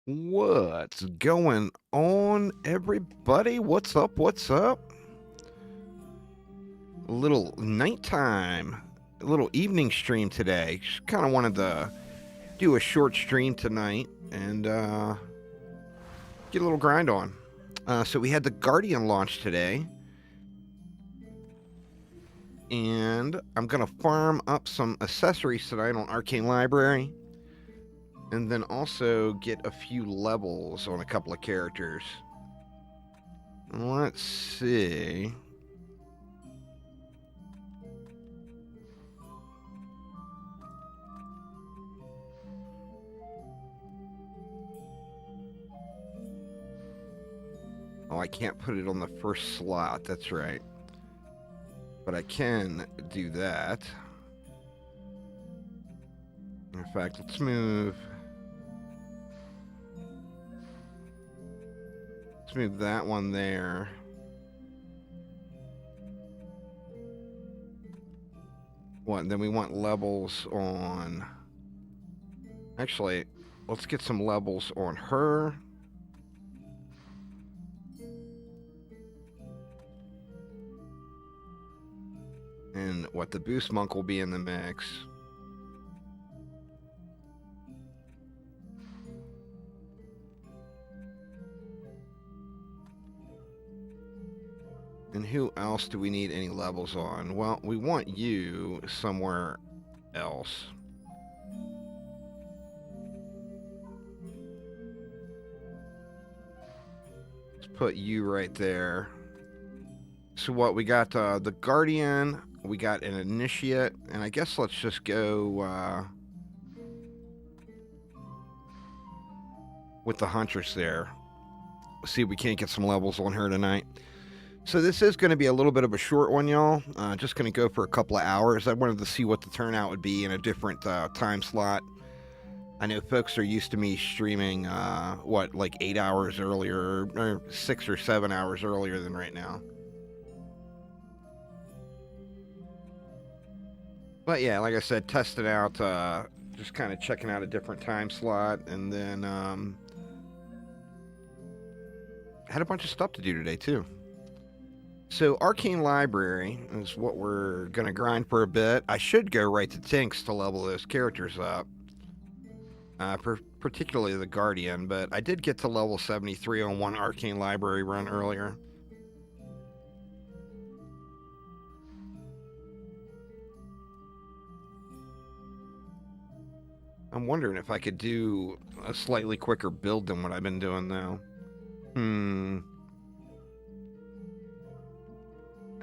What's going on, everybody? What's up? What's up? A little nighttime, a little evening stream today. Just kind of wanted to do a short stream tonight and get a little grind on. So we had the Guardian launch today, and I'm gonna farm up some accessories tonight on Arcane Library, and then also get a few levels on a couple of characters. Let's see. Oh, I can't put it on the first slot. That's right. But I can do that. In fact, let's move that one there. What? Then we want levels on. Actually, let's get some levels on her. And what, the boost monk will be in the mix. And who else do we need any levels on? Well, we want you somewhere else. Let's put you right there. So what, we got the Guardian, we got an Initiate, and I guess let's just go with the Huntress there. See if we can't get some levels on her tonight. So this is going to be a little bit of a short one, y'all. Just going to go for a couple of hours. I wanted to see what the turnout would be in a different time slot. I know folks are used to me streaming, like 8 hours earlier, or 6 or 7 hours earlier than right now. But yeah, like I said, testing out, just kind of checking out a different time slot, and then had a bunch of stuff to do today too. So Arcane Library is what we're gonna grind for a bit. I should go right to Tinks to level those characters up, particularly the Guardian. But I did get to level 73 on one Arcane Library run earlier. I'm wondering if I could do a slightly quicker build than what I've been doing now.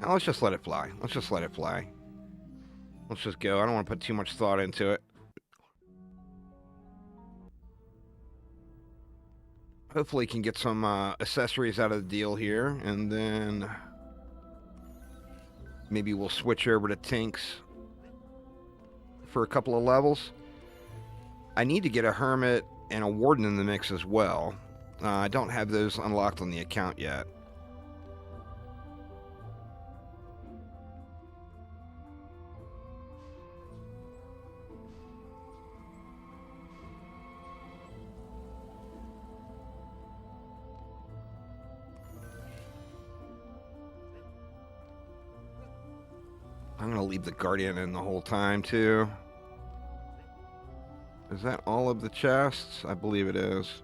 Now let's just let it fly. Let's just let it fly. Let's just go. I don't want to put too much thought into it. Hopefully can get some accessories out of the deal here, and then maybe we'll switch over to Tinks for a couple of levels. I need to get a Hermit and a Warden in the mix as well. I don't have those unlocked on the account yet. I'm going to leave the Guardian in the whole time, too. Is that all of the chests? I believe it is.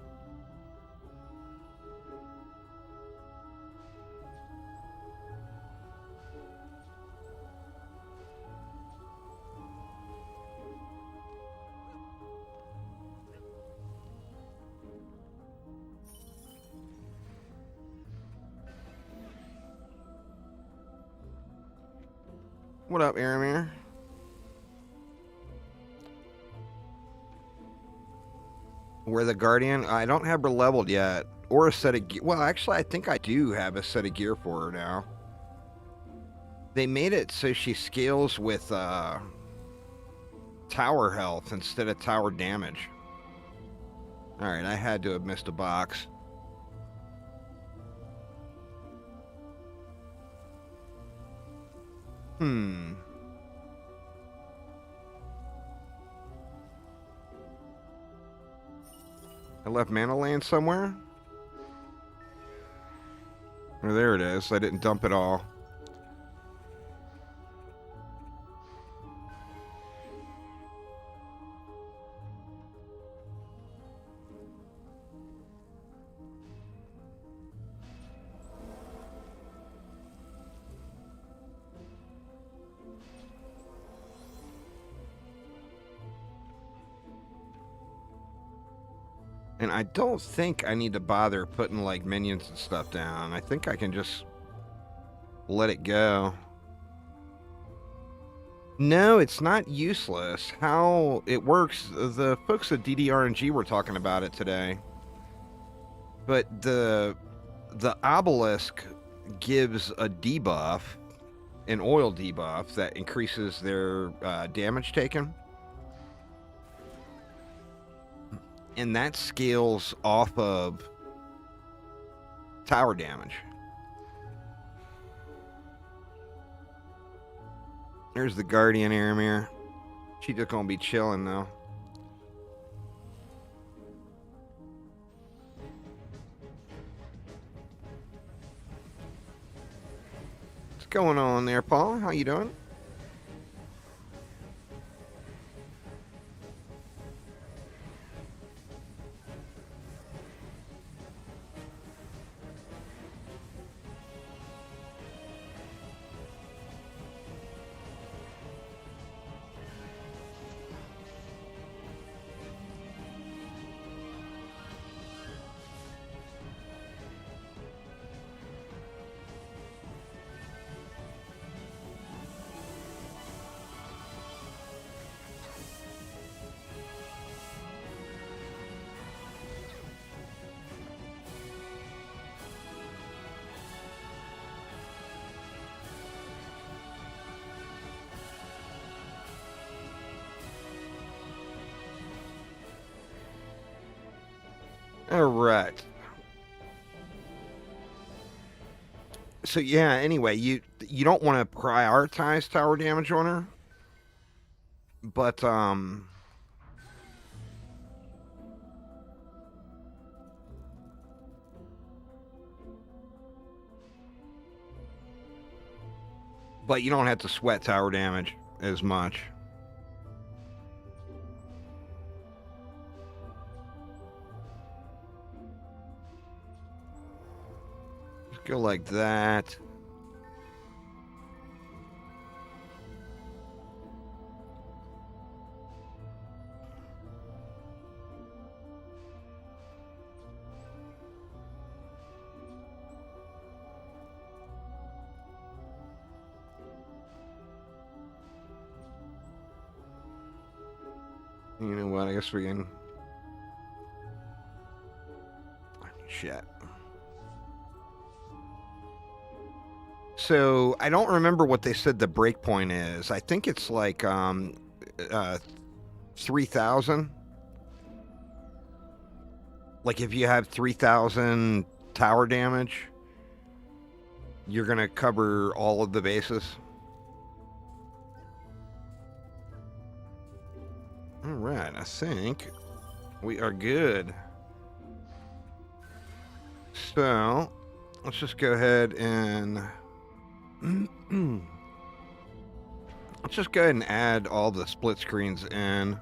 What up, Aramir? Where the Guardian? I don't have her leveled yet. Or a set of gear. Well, actually, I think I do have a set of gear for her now. They made it so she scales with tower health instead of tower damage. Alright, I had to have missed a box. I left mana land somewhere? Oh, there it is. I didn't dump it all. And I don't think I need to bother putting, like, minions and stuff down. I think I can just let it go. No, it's not useless. How it works, the folks at DDRNG were talking about it today. But the obelisk gives a debuff, an oil debuff, that increases their damage taken. And that scales off of tower damage. There's the Guardian Aramir. She's just gonna be chilling though. What's going on there, Paul? How you doing? All right. So yeah, anyway, you don't want to prioritize tower damage on her, but you don't have to sweat tower damage as much. Just go like that. You know what? I guess we can. Shit. So I don't remember what they said the breakpoint is. I think it's like 3,000. Like if you have 3,000 tower damage, you're gonna cover all of the bases. All right, I think we are good. So let's just go ahead and let's just go ahead and add all the split screens in.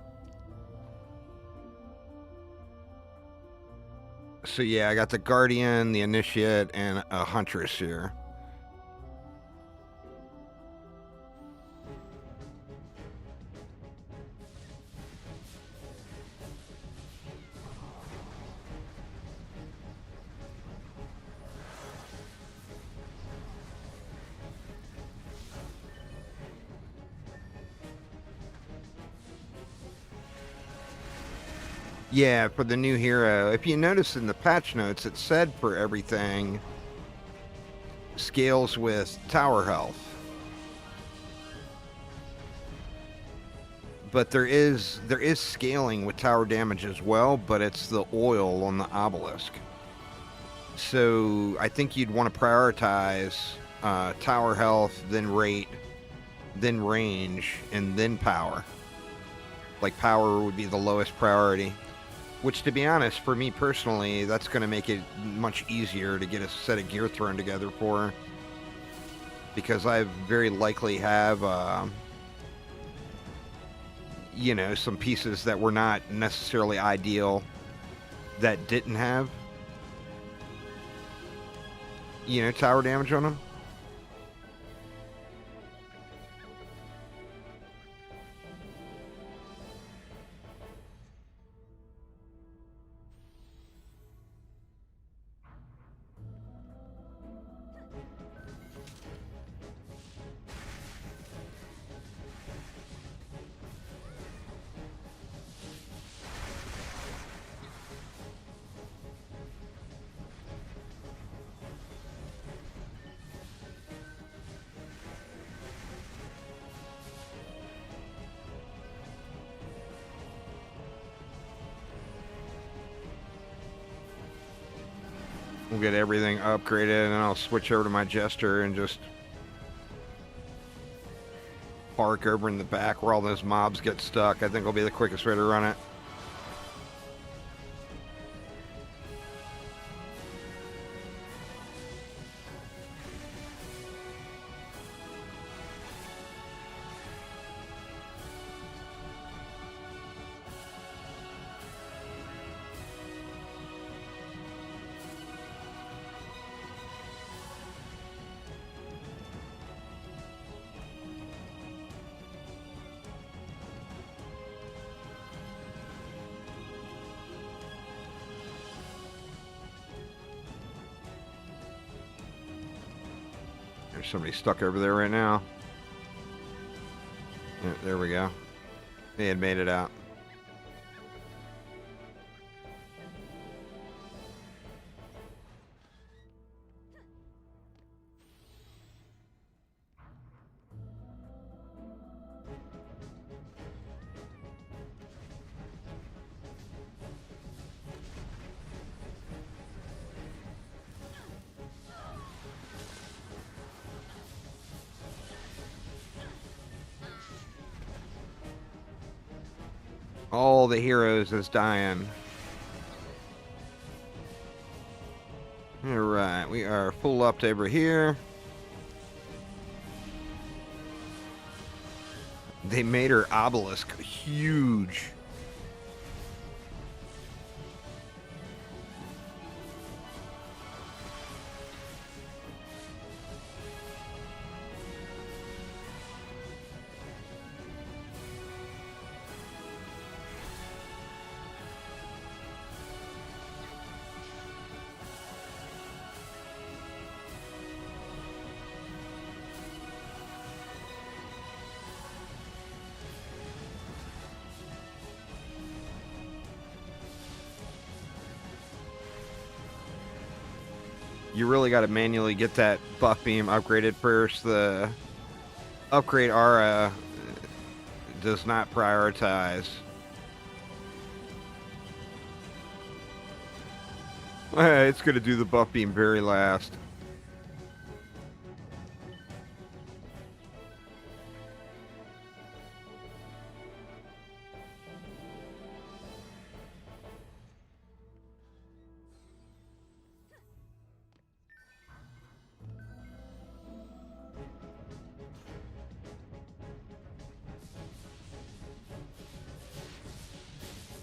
So yeah, I got the Guardian, the Initiate, and a Huntress here. Yeah, for the new hero. If you notice in the patch notes, it said for everything scales with tower health. But there is scaling with tower damage as well, but it's the oil on the obelisk. So I think you'd want to prioritize tower health, then rate, then range, and then power. Like power would be the lowest priority. Which, to be honest, for me personally, that's going to make it much easier to get a set of gear thrown together for her. Because I very likely have, you know, some pieces that were not necessarily ideal that didn't have, you know, tower damage on them. We'll get everything upgraded, and I'll switch over to my Jester and just park over in the back where all those mobs get stuck. I think will be the quickest way to run it. There's somebody stuck over there right now. Yeah, there we go. They had made it out. All the heroes is dying. Alright, we are full up to over here. They made her obelisk huge. You really got to manually get that buff beam upgraded first. The upgrade aura does not prioritize. It's going to do the buff beam very last.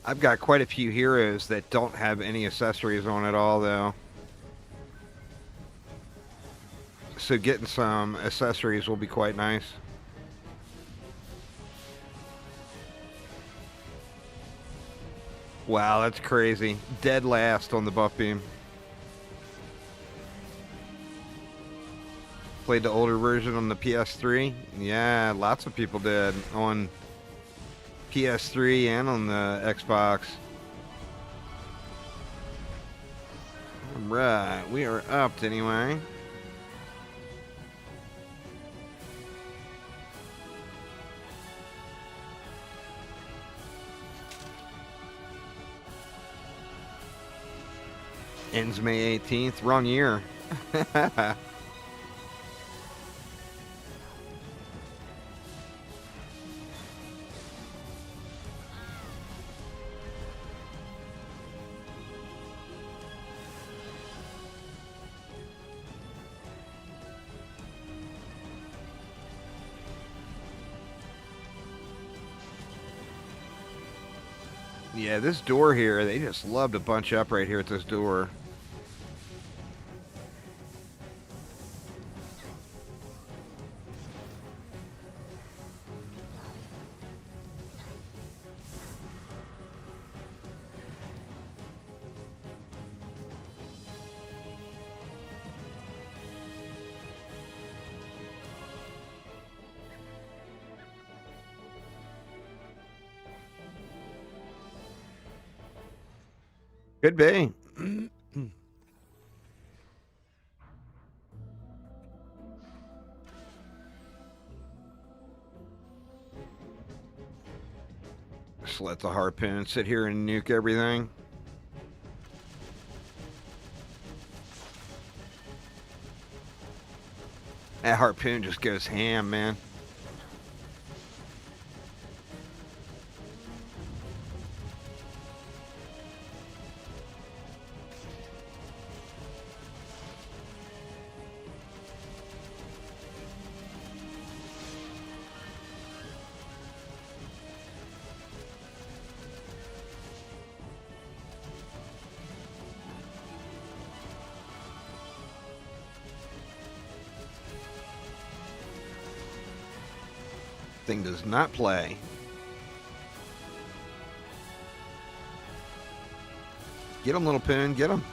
I've got quite a few heroes that don't have any accessories on at all, though. So getting some accessories will be quite nice. Wow, that's crazy. Dead last on the buff beam. Played the older version on the PS3. Yeah, lots of people did on PS3 and on the Xbox. Alright, we are up anyway. Ends May 18th. Wrong year. Yeah, this door here, they just love to bunch up right here at this door. Could be. Just let the harpoon sit here and nuke everything. That harpoon just goes ham, man. Thing does not play. Get him, little poon, get him.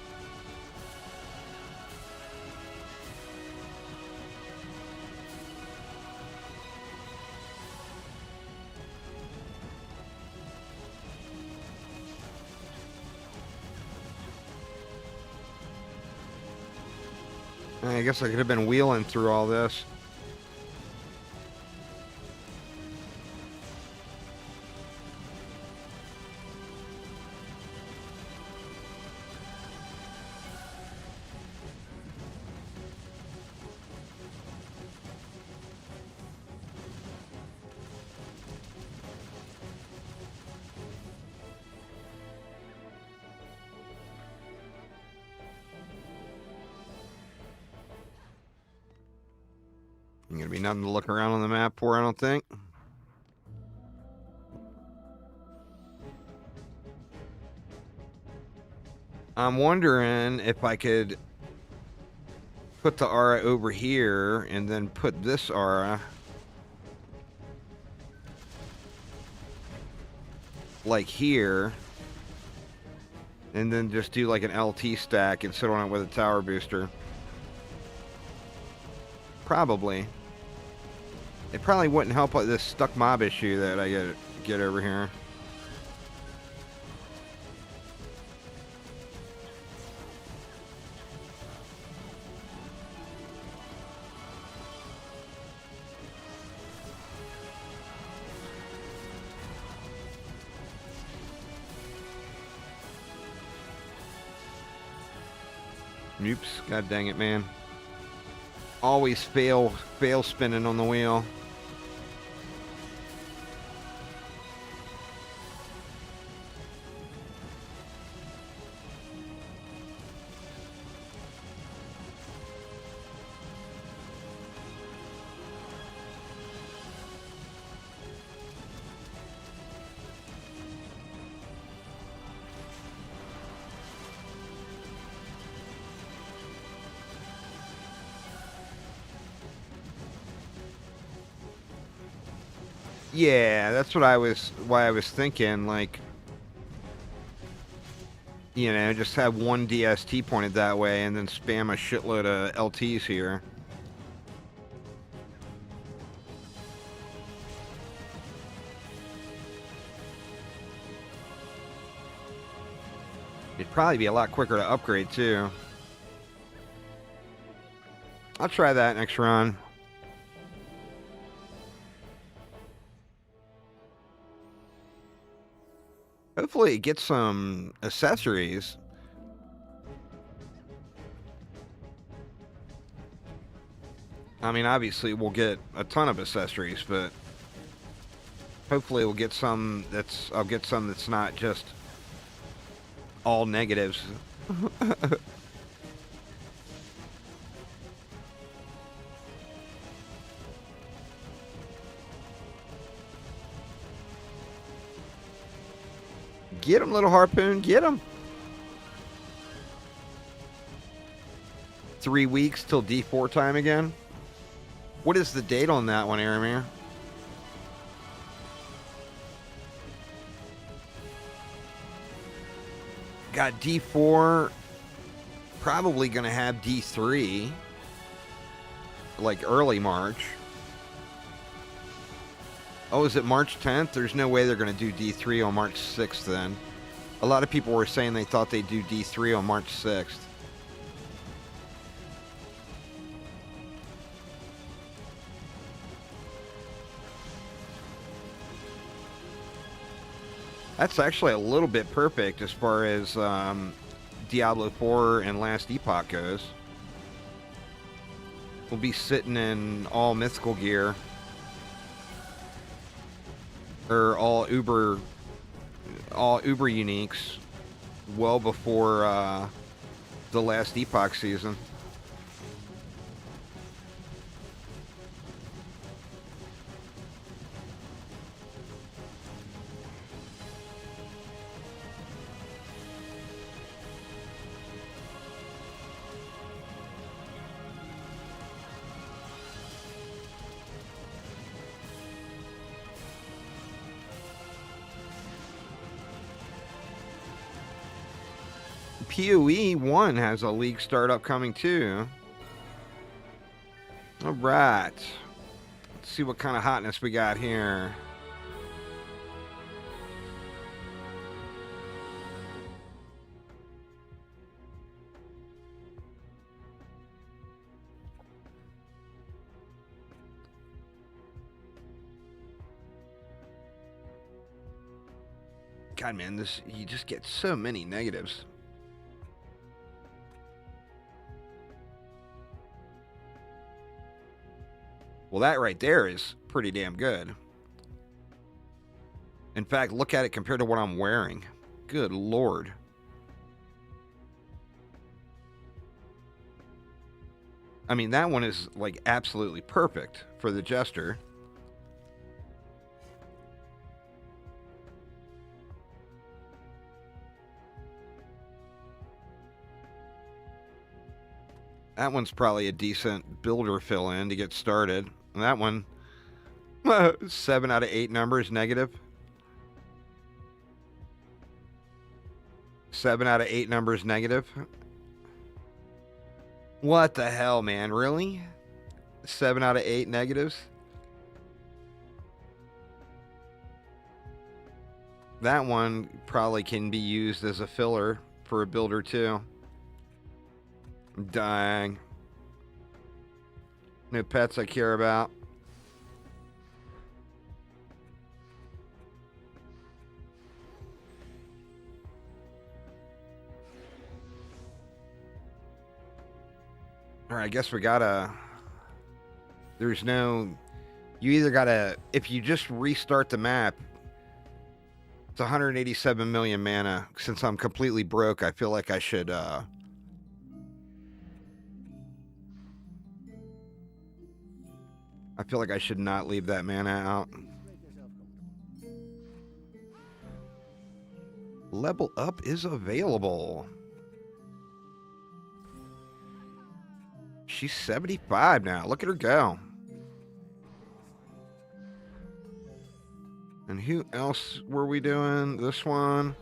I guess I could have been wheeling through all this. Ain't gonna be nothing to look around on the map for, I don't think. I'm wondering if I could put the aura over here and then put this aura like here, and then just do like an LT stack and sit on it with a tower booster. Probably. It probably wouldn't help with this stuck mob issue that I get over here. Oops, god dang it, man. Always fail spinning on the wheel. Yeah, that's what why I was thinking, like, you know, just have one DST pointed that way and then spam a shitload of LTs here. It'd probably be a lot quicker to upgrade, too. I'll try that next run. Hopefully it gets some accessories. I mean, obviously we'll get a ton of accessories, but hopefully we'll get some I'll get some that's not just all negatives. Get him, little harpoon. Get him. 3 weeks till D4 time again. What is the date on that one, Aramir? Got D4. Probably going to have D3. Like early March. Oh, is it March 10th? There's no way they're going to do D3 on March 6th then. A lot of people were saying they thought they'd do D3 on March 6th. That's actually a little bit perfect as far as Diablo 4 and Last Epoch goes. We'll be sitting in all mythical gear. Or all Uber uniques well before the Last Epoch season. PoE 1 has a league start upcoming too. All right. Let's see what kind of hotness we got here. God, man, you just get so many negatives. Well, that right there is pretty damn good. In fact, look at it compared to what I'm wearing. Good Lord. I mean, that one is like absolutely perfect for the Jester. That one's probably a decent builder fill-in to get started. And that one, 7 out of 8 numbers negative. 7 out of 8 numbers negative. What the hell, man? Really? 7 out of 8 negatives? That one probably can be used as a filler for a builder too. Dang. No pets I care about. Alright, I guess we gotta... There's no... You either gotta... If you just restart the map, it's 187 million mana. Since I'm completely broke, I feel like I should... I feel like I should not leave that mana out. Level up is available. She's 75 now. Look at her go. And who else were we doing? This one.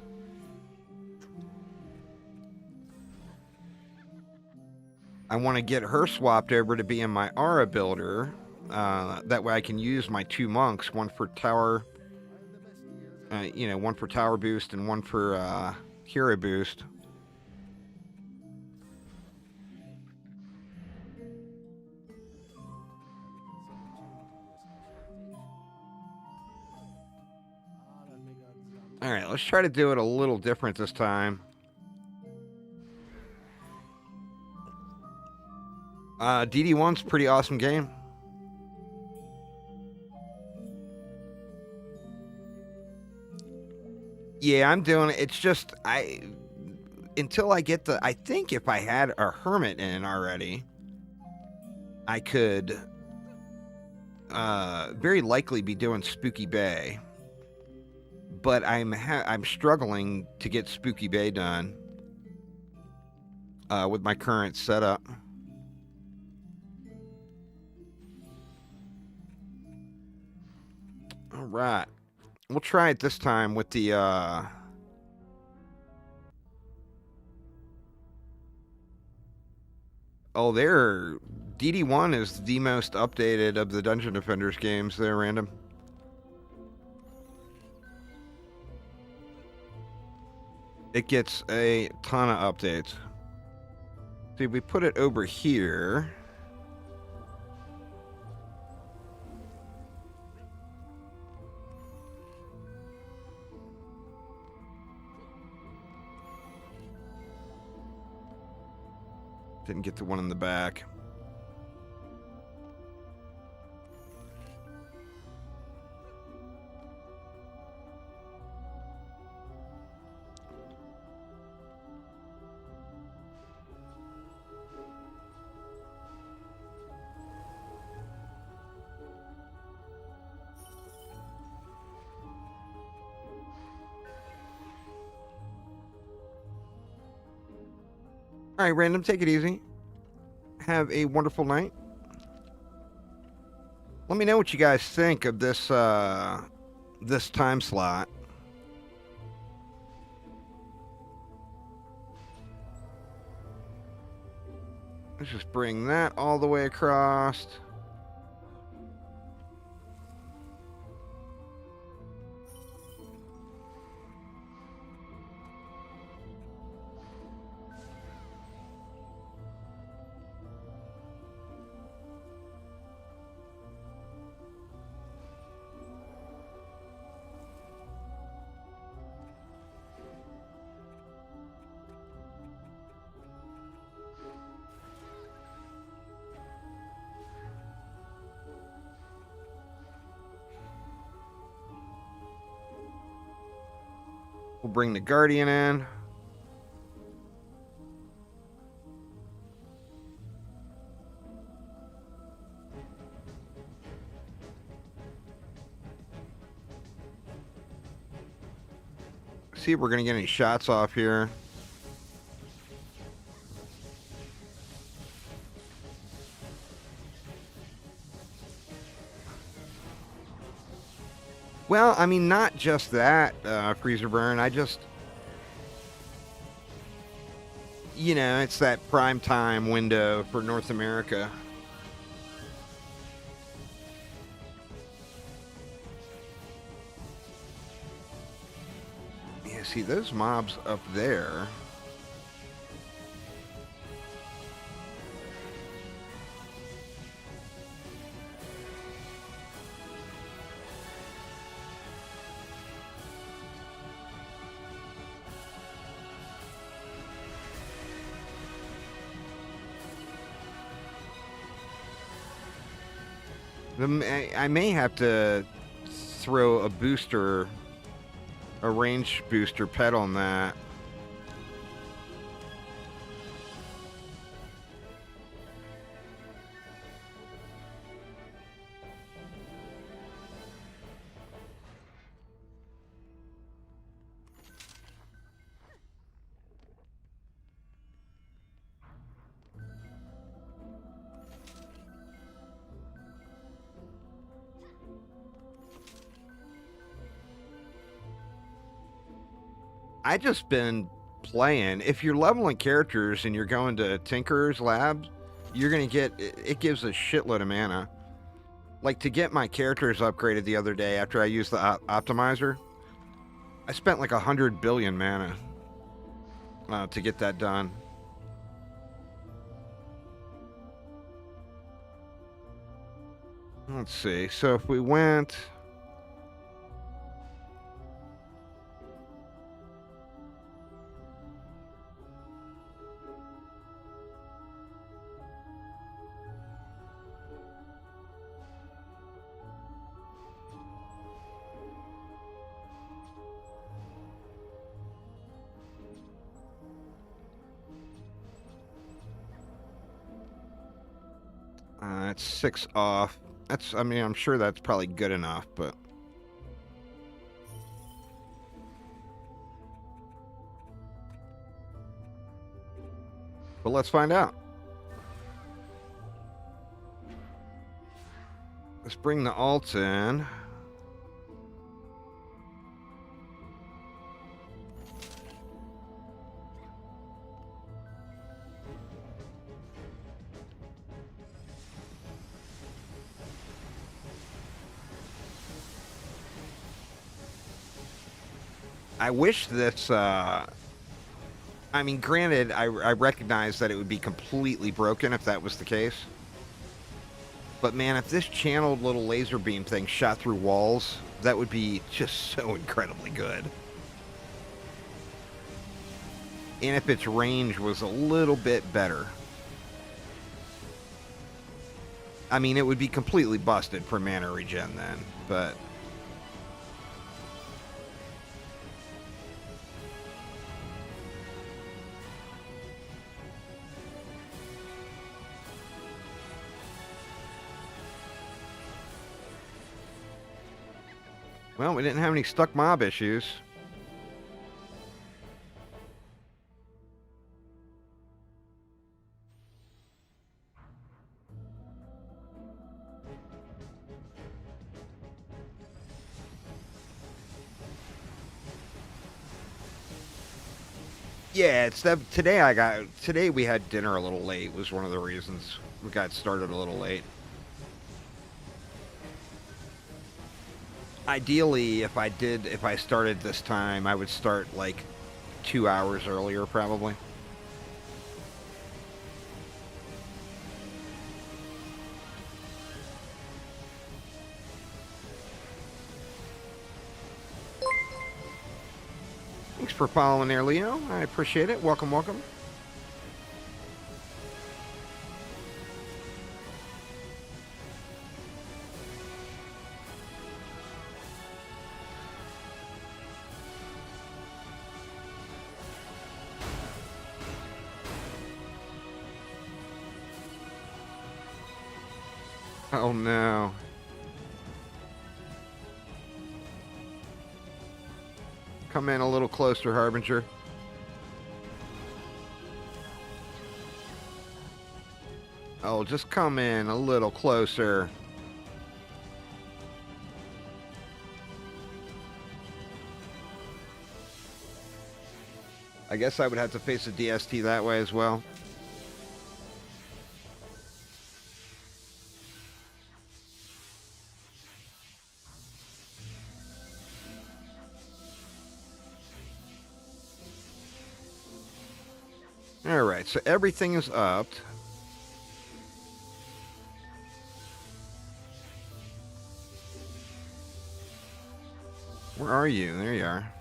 I want to get her swapped over to be in my Aura builder. That way I can use my 2 monks, one for tower, one for tower boost and one for hero boost. All right, let's try to do it a little different this time. DD1's a pretty awesome game. Yeah, I'm doing it. It's just, until I get I think if I had a hermit in already, I could very likely be doing Spooky Bay. but I'm struggling to get Spooky Bay done with my current setup. All right, we'll try it this time with the oh, there. DD1 is the most updated of the Dungeon Defenders games there, Random. It gets a ton of updates. See, if we put it over here. Didn't get the one in the back. All right, Random, take it easy. Have a wonderful night. Let me know what you guys think of this this time slot. Let's just bring that all the way across. We'll bring the Guardian in. See if we're going to get any shots off here. Well, I mean, not just that, Freezer Burn. I just, you know, it's that prime time window for North America. Yeah, see those mobs up there. I may have to throw a booster, a range booster pet on that. I just been playing. If you're leveling characters and you're going to Tinker's Lab, you're gonna get it gives a shitload of mana. Like to get my characters upgraded the other day after I used the optimizer, I spent like 100 billion mana to get that done. Let's see. So if we went. It's 6 off. I mean, I'm sure that's probably good enough, but But let's find out. Let's bring the alt in. I wish this, I mean, granted, I recognize that it would be completely broken if that was the case. But man, if this channeled little laser beam thing shot through walls, that would be just so incredibly good. And if its range was a little bit better. I mean, it would be completely busted for mana regen then, but... Well, we didn't have any stuck mob issues. Yeah, it's that today we had dinner a little late was one of the reasons we got started a little late. Ideally, if I started this time, I would start like 2 hours earlier probably. Thanks for following there, Leo. I appreciate it. Welcome, welcome. Oh no. Come in a little closer, Harbinger. Oh, just come in a little closer. I guess I would have to face a DST that way as well. Alright, so everything is upped. Where are you? There you are.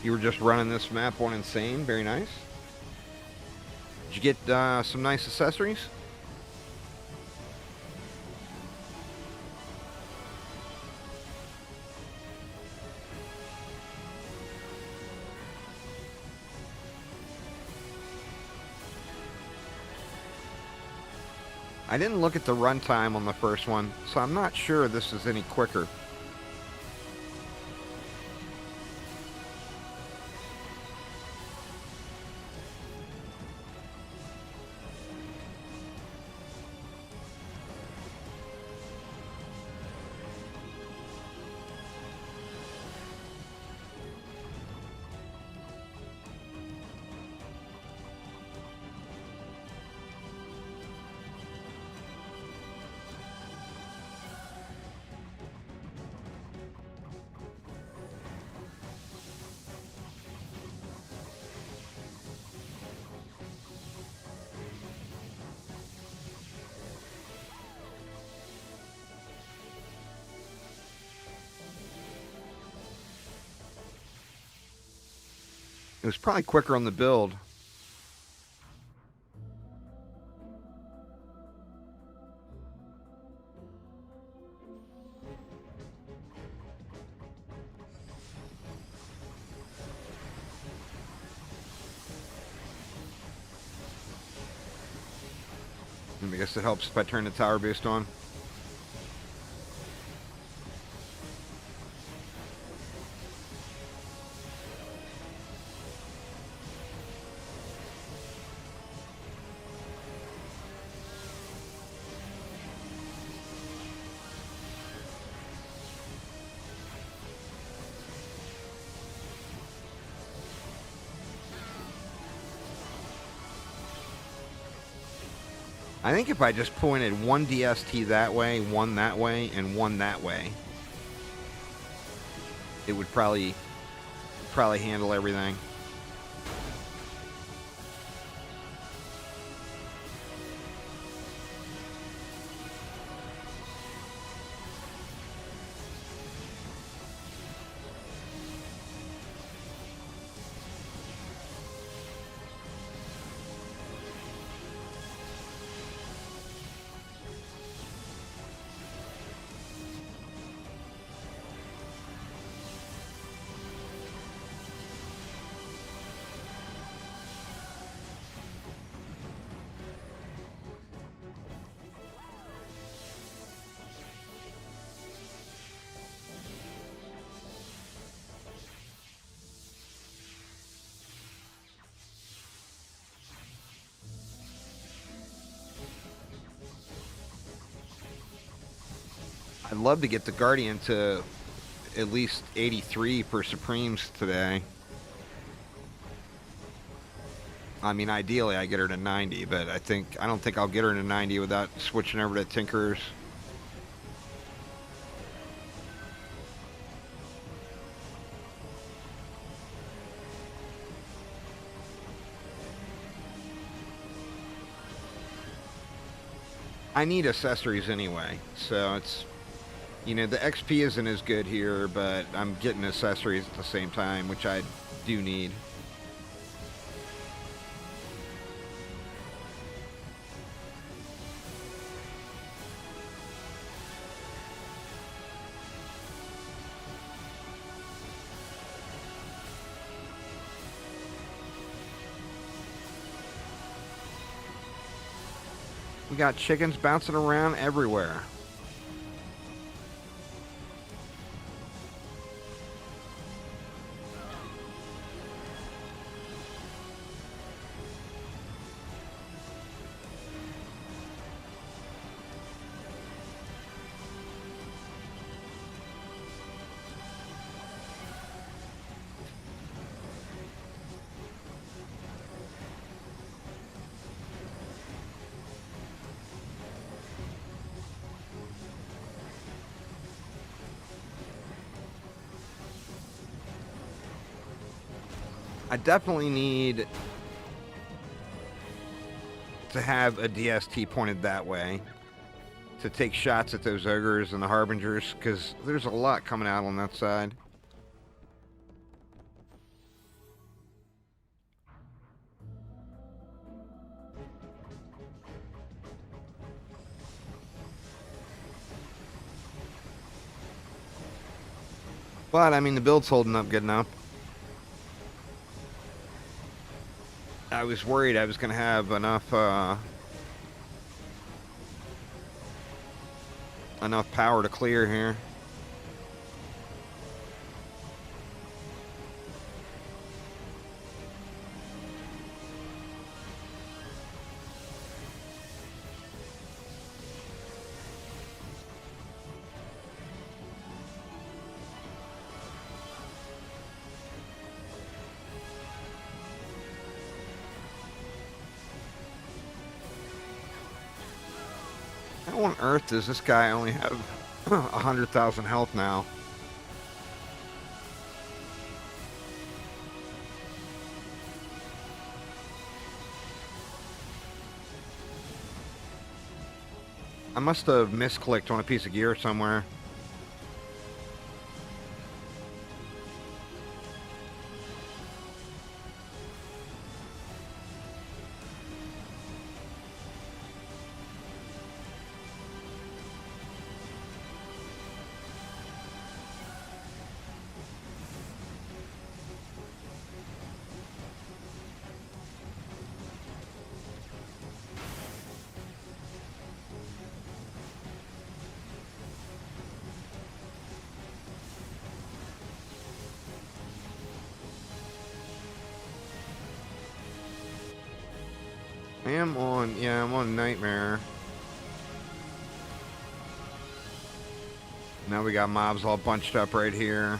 You were just running this map on Insane. Very nice. Did you get some nice accessories? I didn't look at the runtime on the first one, so I'm not sure this is any quicker. It was probably quicker on the build. I guess it helps if I turn the tower boost on. I think if I just pointed one DST that way, one that way, and one that way, it would probably handle everything. I'd love to get the Guardian to at least 83 for Supremes today. I mean, ideally I get her to 90, but I don't think I'll get her to 90 without switching over to Tinkers. I need accessories anyway, so it's, you know, the XP isn't as good here, but I'm getting accessories at the same time, which I do need. We got chickens bouncing around everywhere. I definitely need to have a DST pointed that way to take shots at those ogres and the harbingers, because there's a lot coming out on that side. But I mean, the build's holding up good enough. I was worried I was going to have enough power to clear here. How on earth does this guy only have 100,000 health now? I must have misclicked on a piece of gear somewhere. am on, yeah, I'm on Nightmare. Now we got mobs all bunched up right here.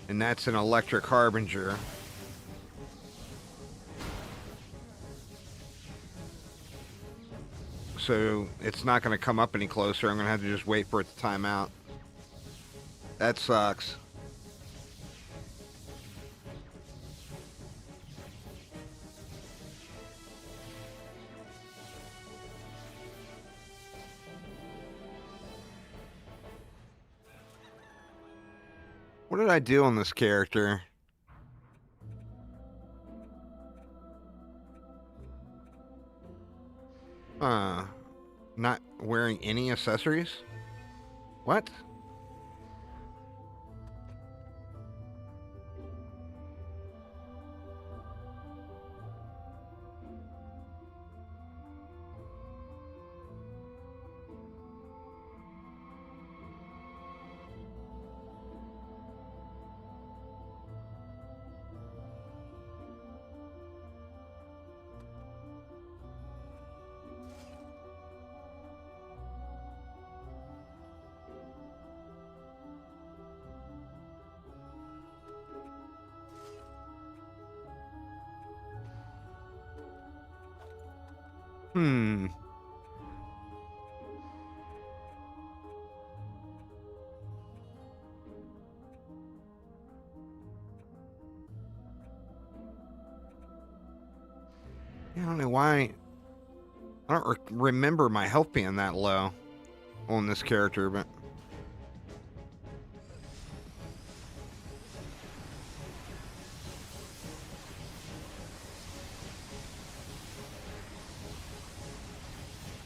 And that's an Electric Harbinger. So it's not going to come up any closer. I'm going to have to just wait for it to time out. That sucks. What did I do on this character? Not wearing any accessories? What? I don't know why. I don't remember my health being that low on this character, but...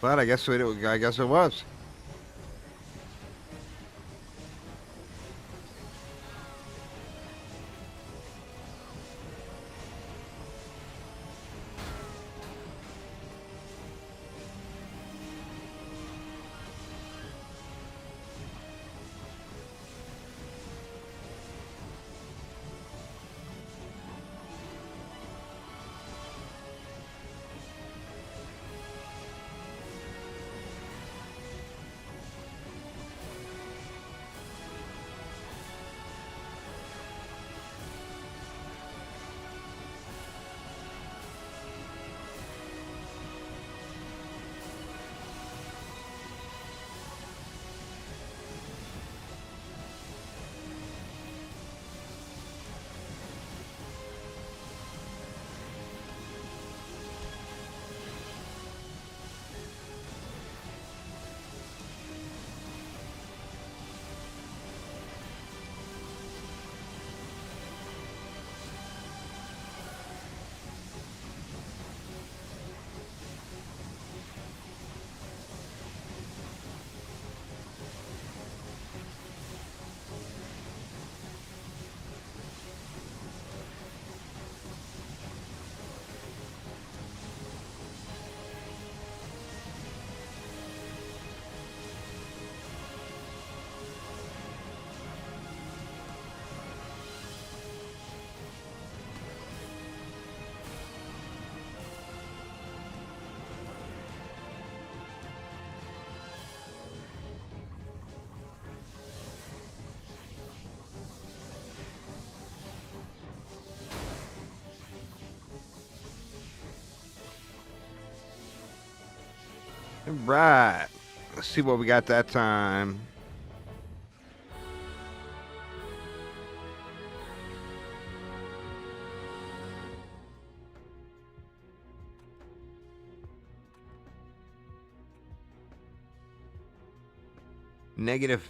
But I guess it was. Right. Let's see what we got that time. Negative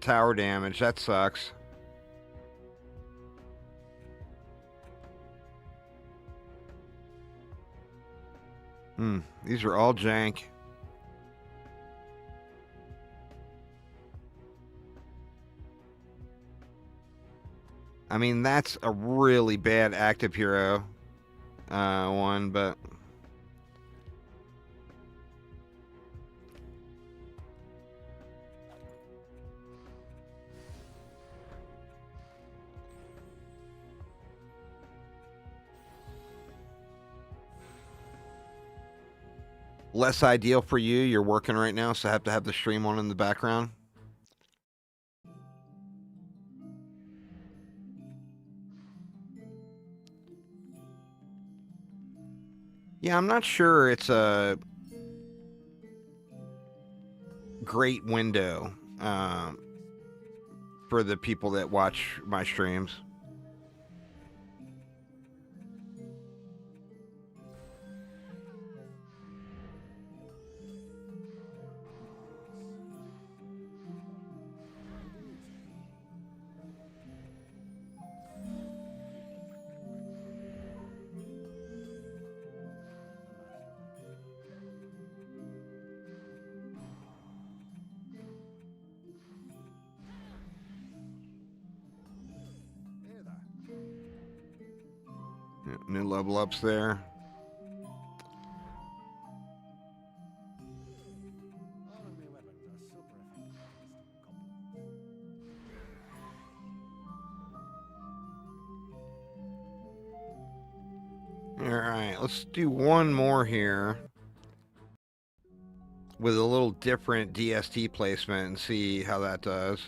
tower damage. That sucks. These are all jank. I mean, that's a really bad active hero one, but... less ideal for you. You're working right now, so I have to have the stream on in the background. Yeah, I'm not sure it's a great window for the people that watch my streams. Yeah, new level ups there. Alright, let's do one more here with a little different DST placement and see how that does.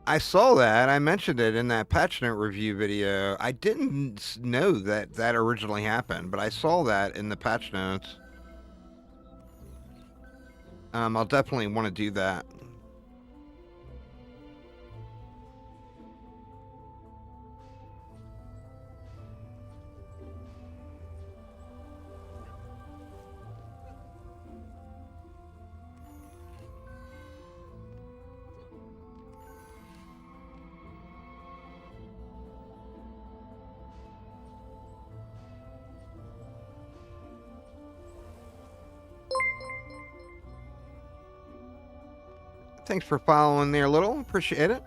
I saw that. I mentioned it in that patch note review video. I didn't know that that originally happened, but I saw that in the patch notes. I'll definitely want to do that. Thanks for following there, Little. Appreciate it.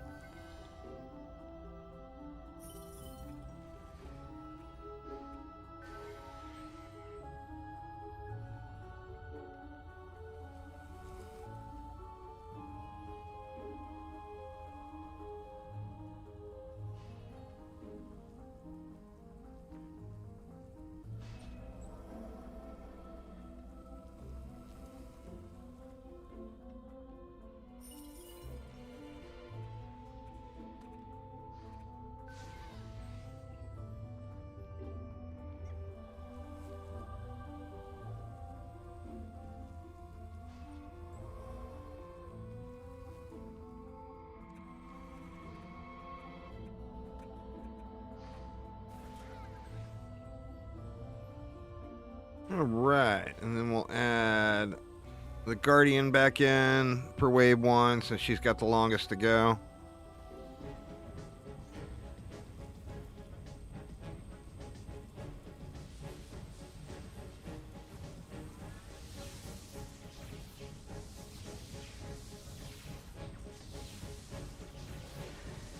All right, and then we'll add the Guardian back in for wave 1 since she's got the longest to go.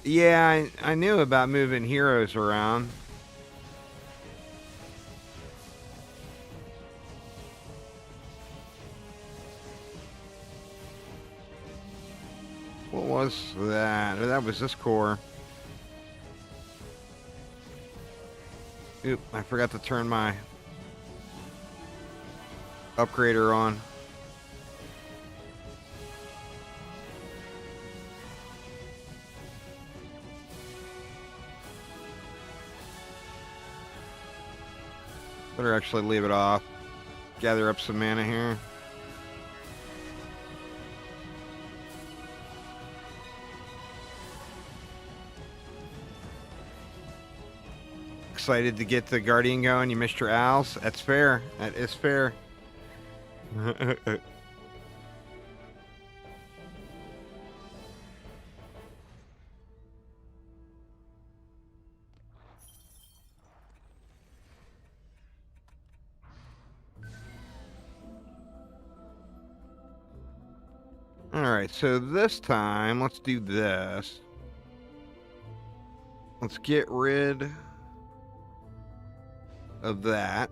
Yeah, I knew about moving heroes around. What was that? That was this core. Oop, I forgot to turn my upgrader on. Better actually leave it off. Gather up some mana here. Excited to get the Guardian going. You missed your owls. That's fair. That is fair. Alright, so this time, let's do this. Let's get rid of that.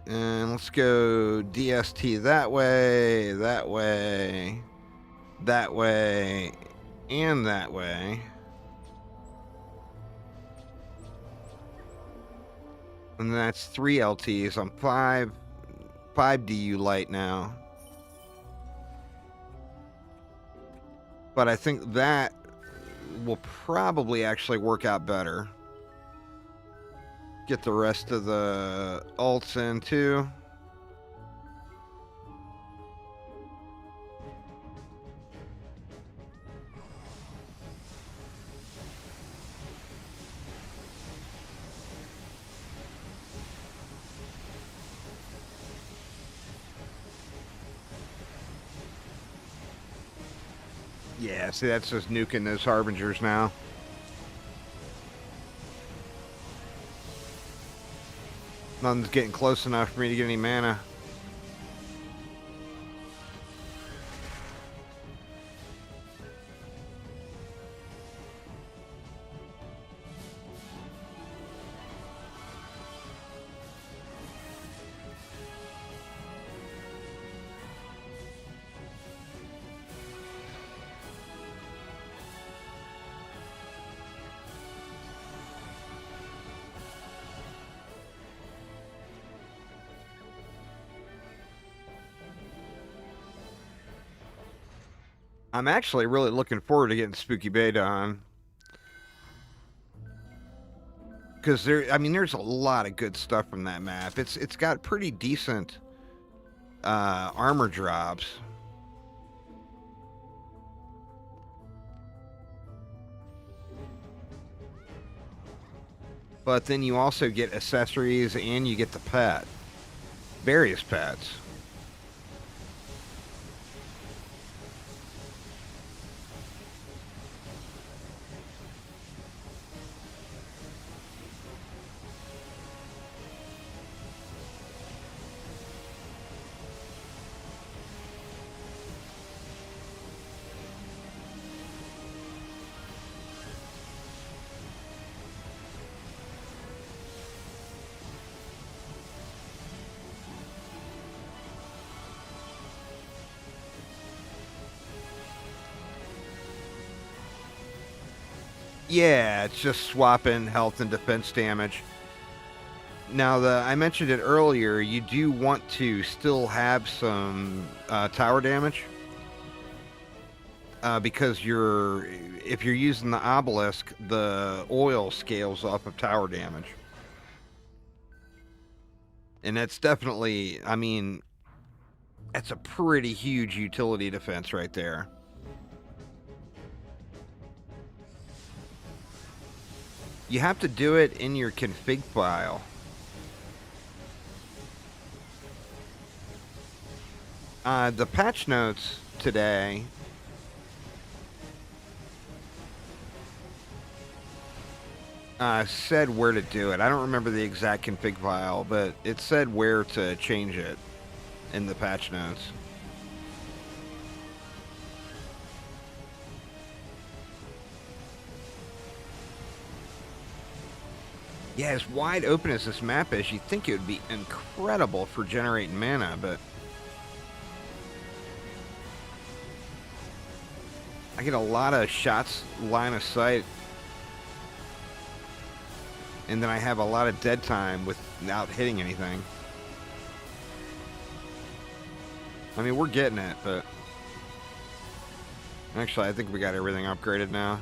And let's go DST that way, that way, that way, and that way. And that's 3 LTs. I'm 5 DU light now. But I think that will probably actually work out better. Get the rest of the ults in too. Yeah, see, that's just nuking those Harbingers now. Nothing's getting close enough for me to get any mana. I'm actually really looking forward to getting Spooky Bay done. Because there's a lot of good stuff from that map. It's got pretty decent armor drops. But then you also get accessories and you get the pet. Various pets. Yeah, it's just swapping health and defense damage. Now, I mentioned it earlier, you do want to still have some tower damage. Because if you're using the obelisk, the oil scales off of tower damage. And that's definitely, that's a pretty huge utility defense right there. You have to do it in your config file. The patch notes today said where to do it. I don't remember the exact config file, but it said where to change it in the patch notes. Yeah, as wide open as this map is, you'd think it would be incredible for generating mana, but I get a lot of shots line of sight, and then I have a lot of dead time without hitting anything. We're getting it, but actually I think we got everything upgraded now.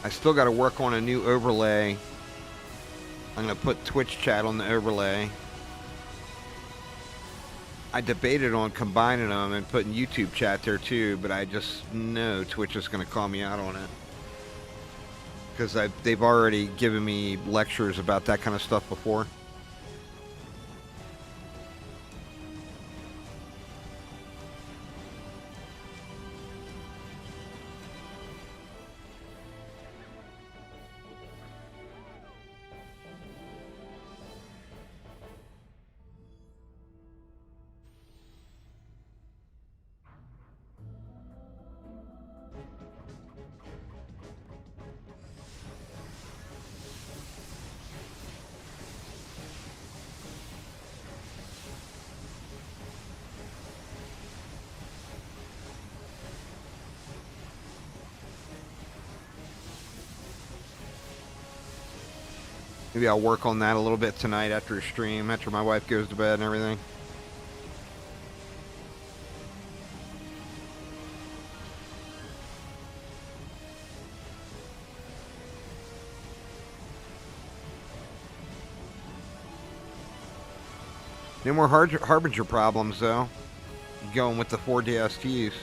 I still got to work on a new overlay. I'm going to put Twitch chat on the overlay. I debated on combining them and putting YouTube chat there too, but I just know Twitch is going to call me out on it. Because they've already given me lectures about that kind of stuff before. Maybe I'll work on that a little bit tonight after a stream, after my wife goes to bed and everything. No more Harbinger problems, though. Going with the 4 DSTs.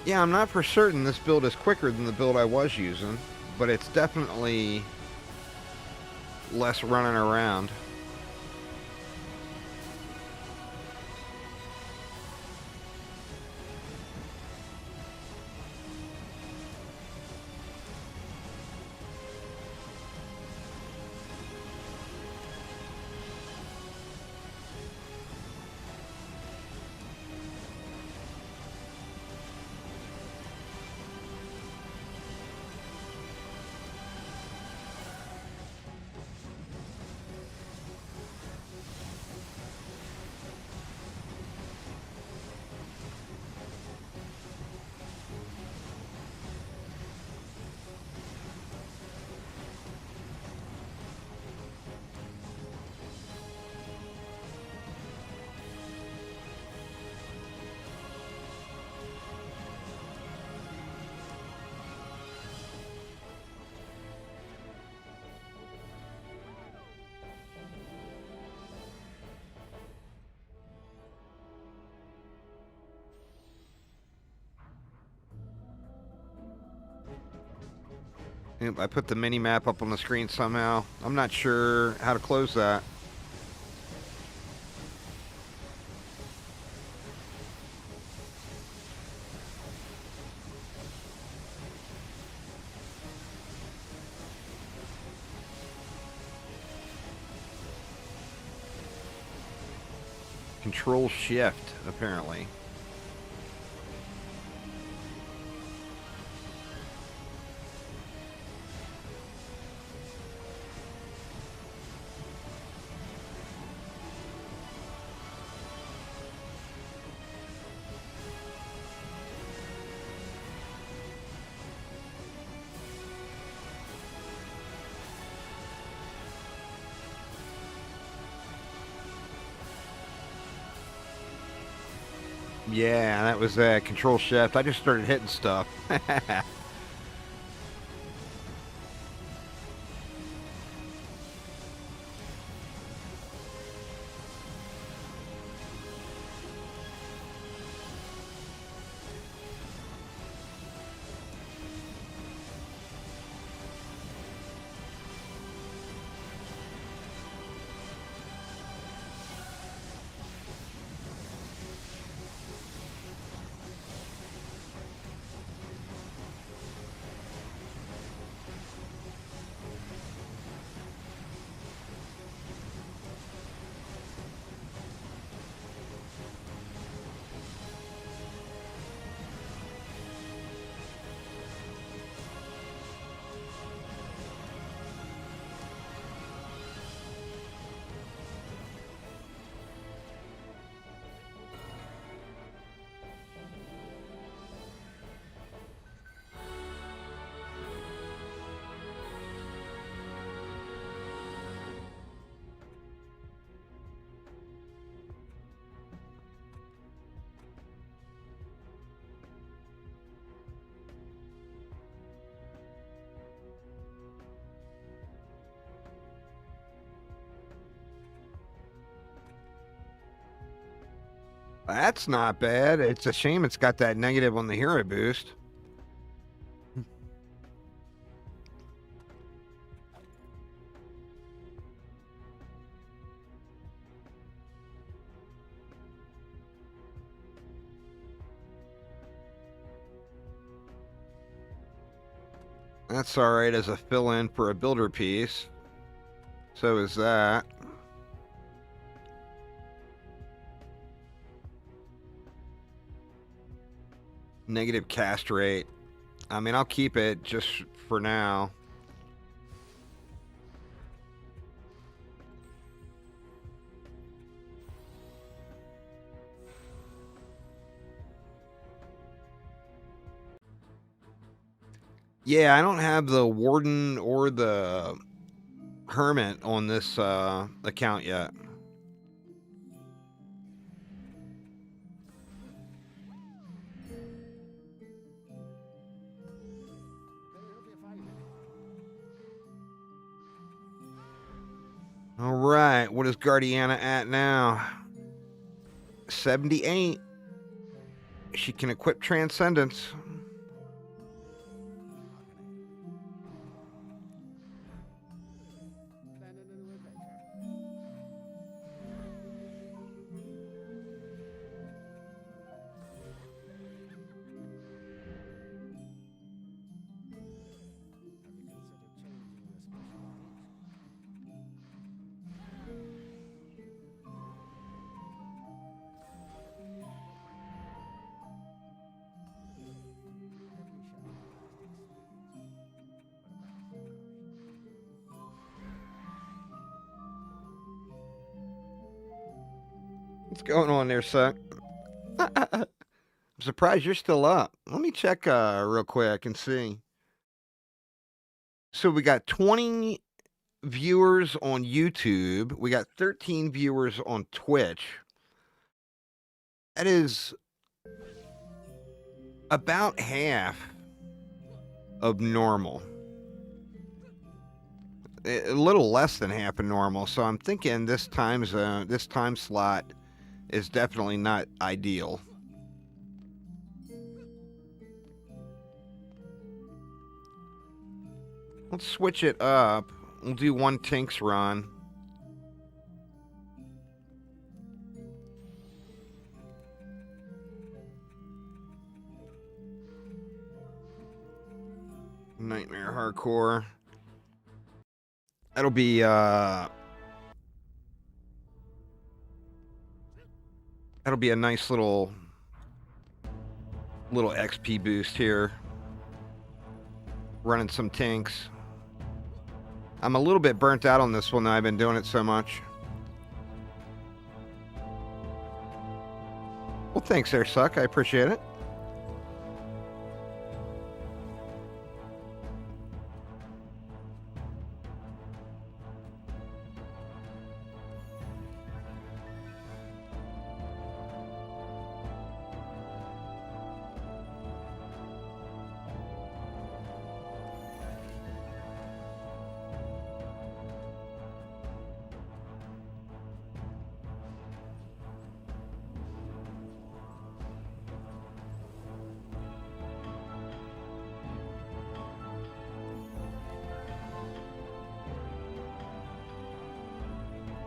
Yeah, I'm not for certain this build is quicker than the build I was using, but it's definitely less running around. Yep, I put the mini map up on the screen somehow. I'm not sure how to close that. Control Shift, apparently. Yeah, that was Control Shift. I just started hitting stuff. That's not bad. It's a shame it's got that negative on the hero boost. That's alright as a fill-in for a builder piece. So is that. Negative cast rate. I mean, I'll keep it just for now. Yeah, I don't have the Warden or the Hermit on this account yet. All right, what is Guardiana at now? 78. She can equip Transcendence. What's going on there, son? I'm surprised you're still up. Let me check real quick and see. So we got 20 viewers on YouTube. We got 13 viewers on Twitch. That is about half of normal. A little less than half of normal. So I'm thinking this time slot is definitely not ideal. Let's switch it up. We'll do one Tinks run. Nightmare Hardcore. That'll be That'll be a nice little XP boost here. Running some tanks. I'm a little bit burnt out on this one, though. I've been doing it so much. Well, thanks there, Suck. I appreciate it.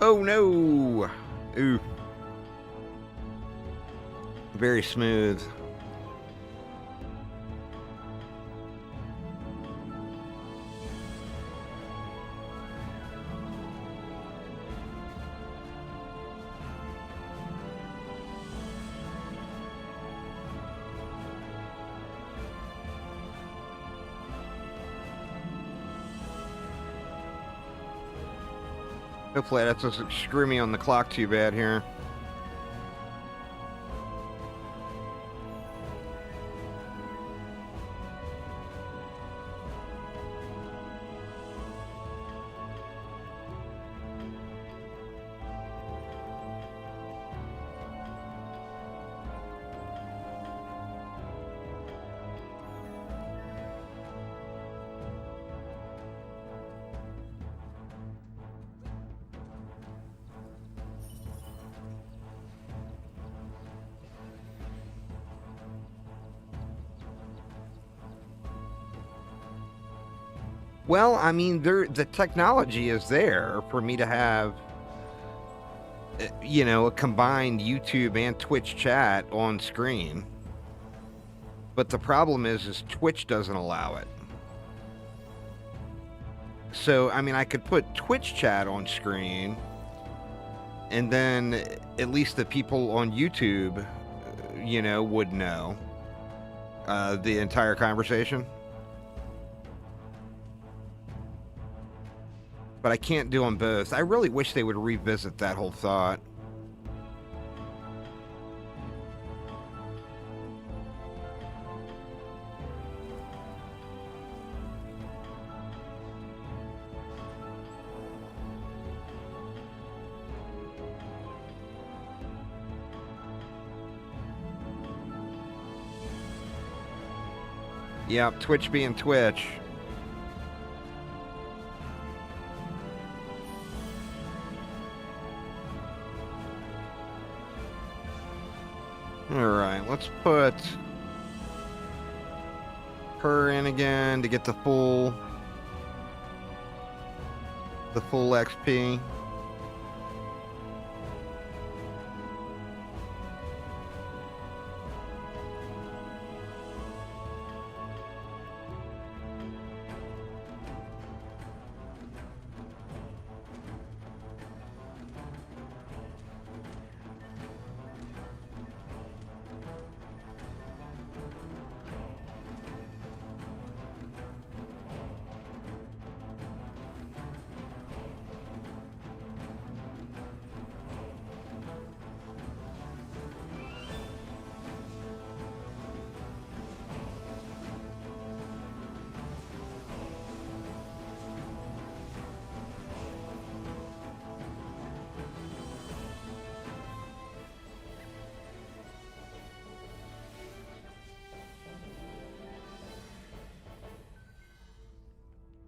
Oh no! Ooh. Very smooth. Hopefully that doesn't screw me on the clock too bad here. Well, I mean, the technology is there for me to have, you know, a combined YouTube and Twitch chat on screen. But the problem is Twitch doesn't allow it. So, I mean, I could put Twitch chat on screen, and then at least the people on YouTube, you know, would know the entire conversation. But I can't do them both. I really wish they would revisit that whole thought. Yep, Twitch being Twitch. Alright, let's put her in again to get the full XP.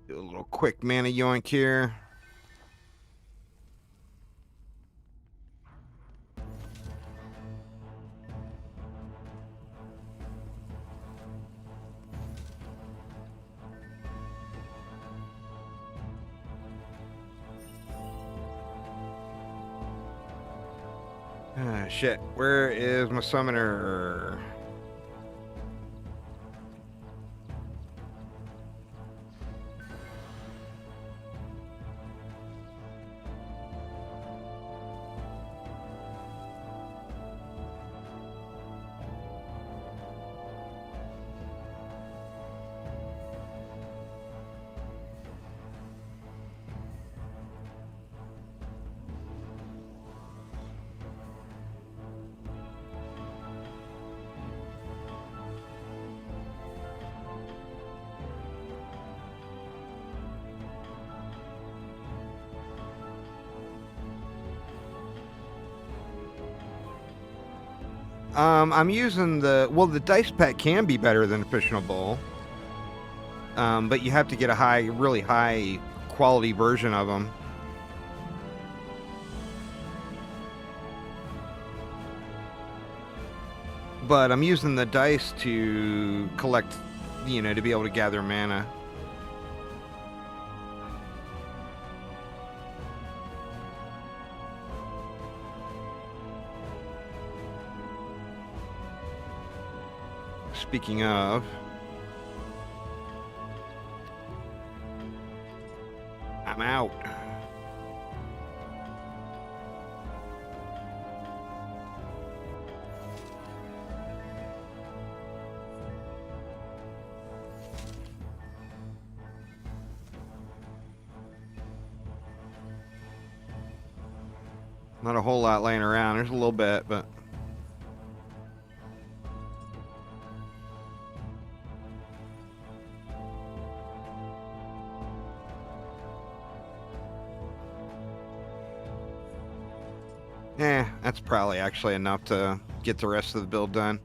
Do a little quick mana yoink here. Ah, shit. Where is my summoner? I'm using the dice pack can be better than fissionable, but you have to get a really high quality version of them. But I'm using the dice to collect, to be able to gather mana. Speaking of, I'm out. Not a whole lot laying around. There's a little bit, but... that's probably actually enough to get the rest of the build done.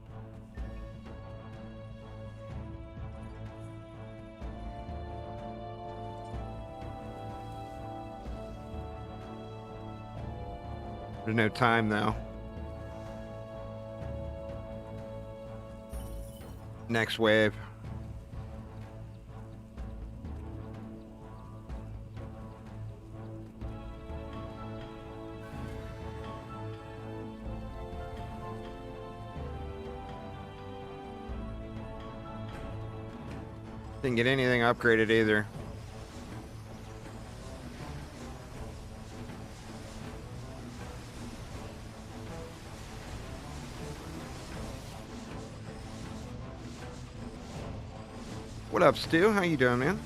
There's no time, though. Next wave. Didn't get anything upgraded either. What up, Stu? How you doing, man?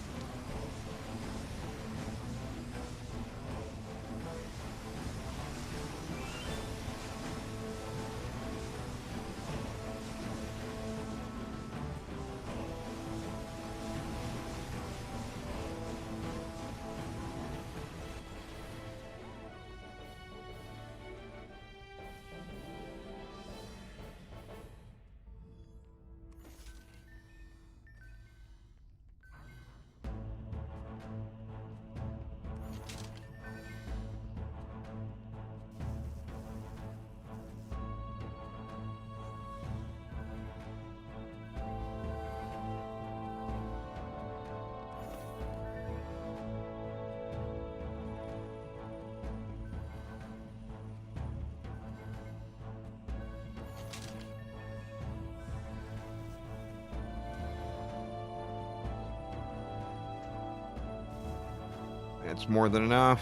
That's more than enough.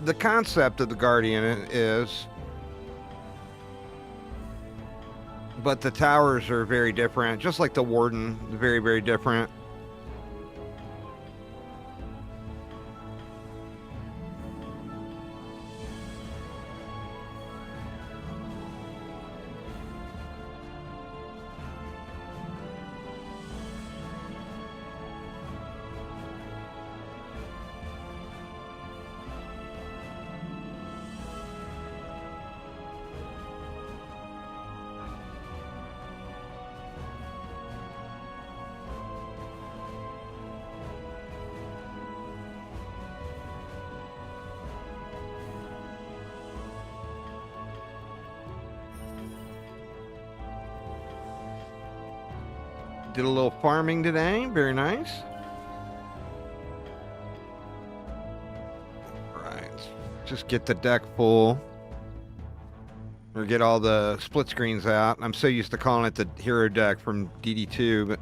The concept of the Guardian is, but the towers are very different, just like the Warden, very, very different. Did a little farming today. Very nice. Right. Just get the deck full. Or get all the split screens out. I'm so used to calling it the hero deck from DD2, but...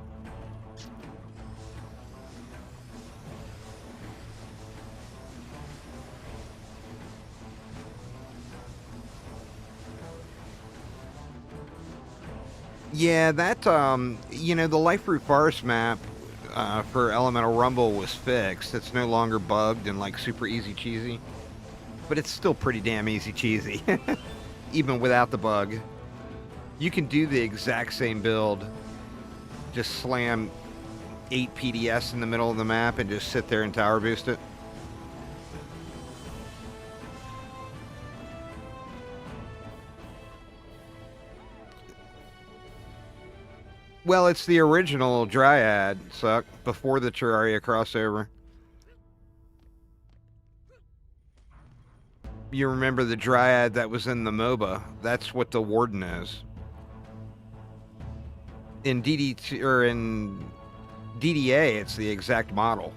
Yeah, that, the Life-Root Forest map for Elemental Rumble was fixed. It's no longer bugged and, like, super easy cheesy. But it's still pretty damn easy cheesy. Even without the bug. You can do the exact same build. Just slam 8 PDS in the middle of the map and just sit there and tower boost it. Well, it's the original Dryad, suck, before the Terraria crossover. You remember the Dryad that was in the MOBA? That's what the Warden is. In DD2 or in DDA, it's the exact model.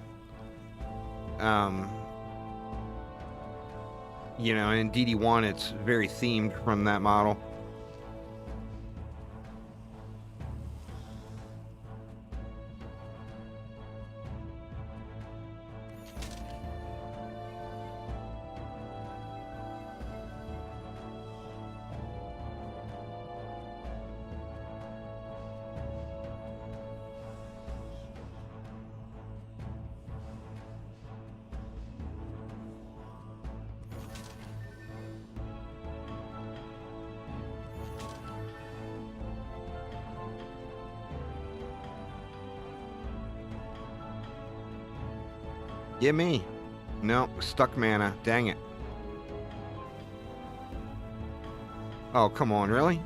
You know, in DD1, it's very themed from that model. Gimme. No, stuck mana. Dang it. Oh, come on, really?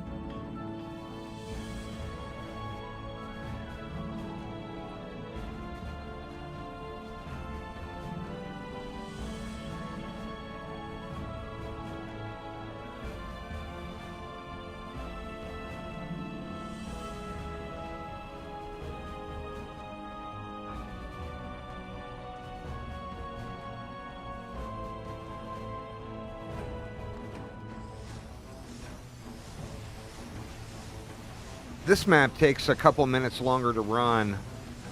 This map takes a couple minutes longer to run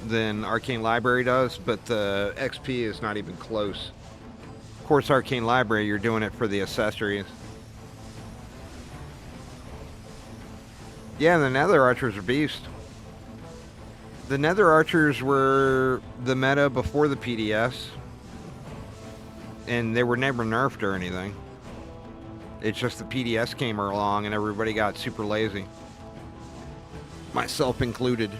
than Arcane Library does, but the XP is not even close. Of course, Arcane Library, you're doing it for the accessories. Yeah, the Nether Archers are beast. The Nether Archers were the meta before the PDS, and they were never nerfed or anything. It's just the PDS came along and everybody got super lazy. Myself included.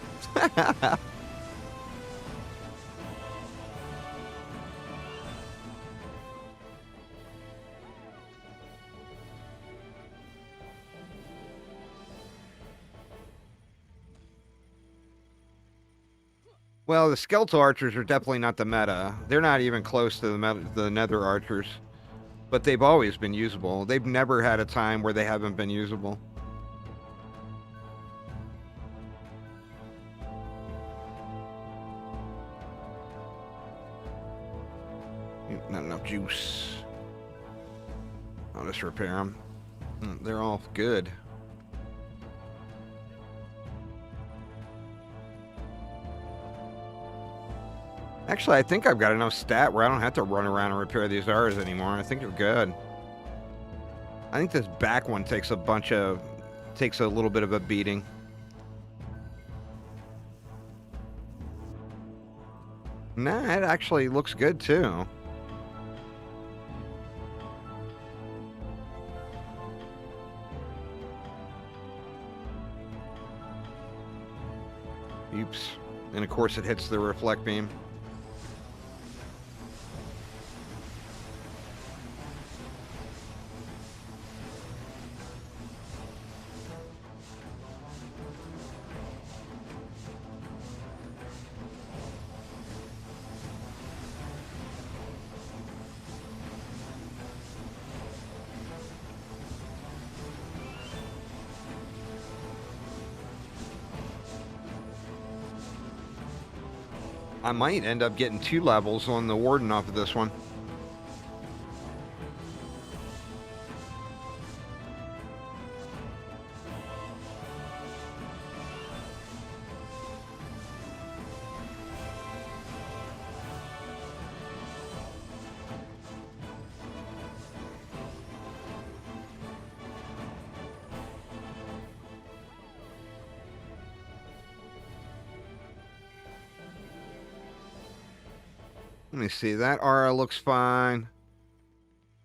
Well, the Skeletal Archers are definitely not the meta. They're not even close to the Nether Archers. But they've always been usable. They've never had a time where they haven't been usable. Not enough juice. I'll just repair them. They're all good. Actually, I think I've got enough stat where I don't have to run around and repair these R's anymore. I think they're good. I think this back one takes a little bit of a beating. Nah, it actually looks good too. Oops. And of course it hits the reflect beam. I might end up getting 2 levels on the Warden off of this one. Let me see. That aura looks fine.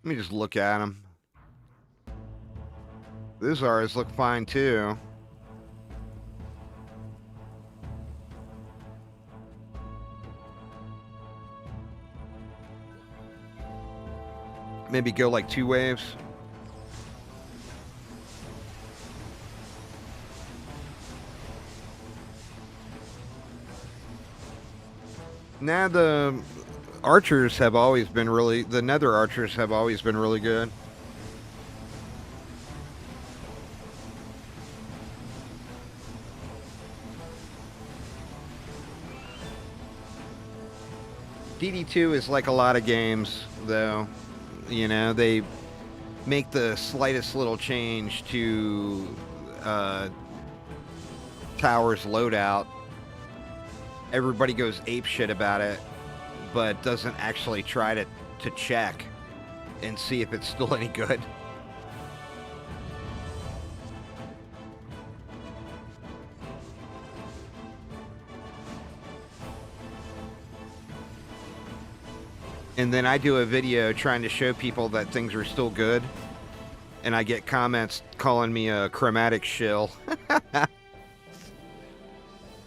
Let me just look at them. Those auras look fine too. Maybe go like 2 waves. Now the archers have always been really, the nether archers have always been really good. DD2 is like a lot of games, though. You know, they make the slightest little change to Tower's loadout. Everybody goes apeshit about it, but doesn't actually try to check and see if it's still any good. And then I do a video trying to show people that things are still good, and I get comments calling me a chromatic shill.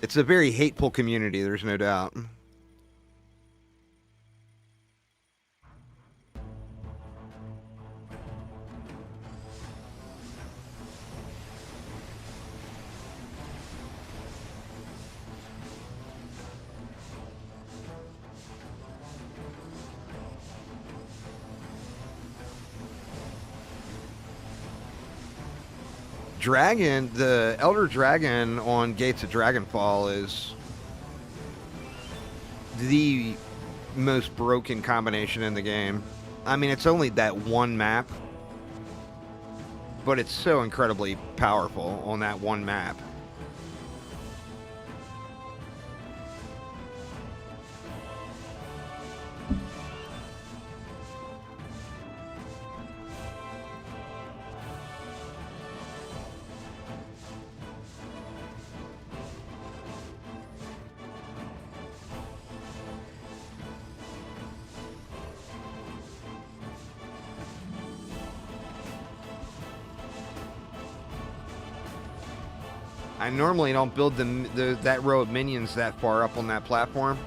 It's a very hateful community, there's no doubt. Dragon, the Elder Dragon on Gates of Dragonfall is the most broken combination in the game. I mean, it's only that one map, but it's so incredibly powerful on that one map. I normally don't build that row of minions that far up on that platform.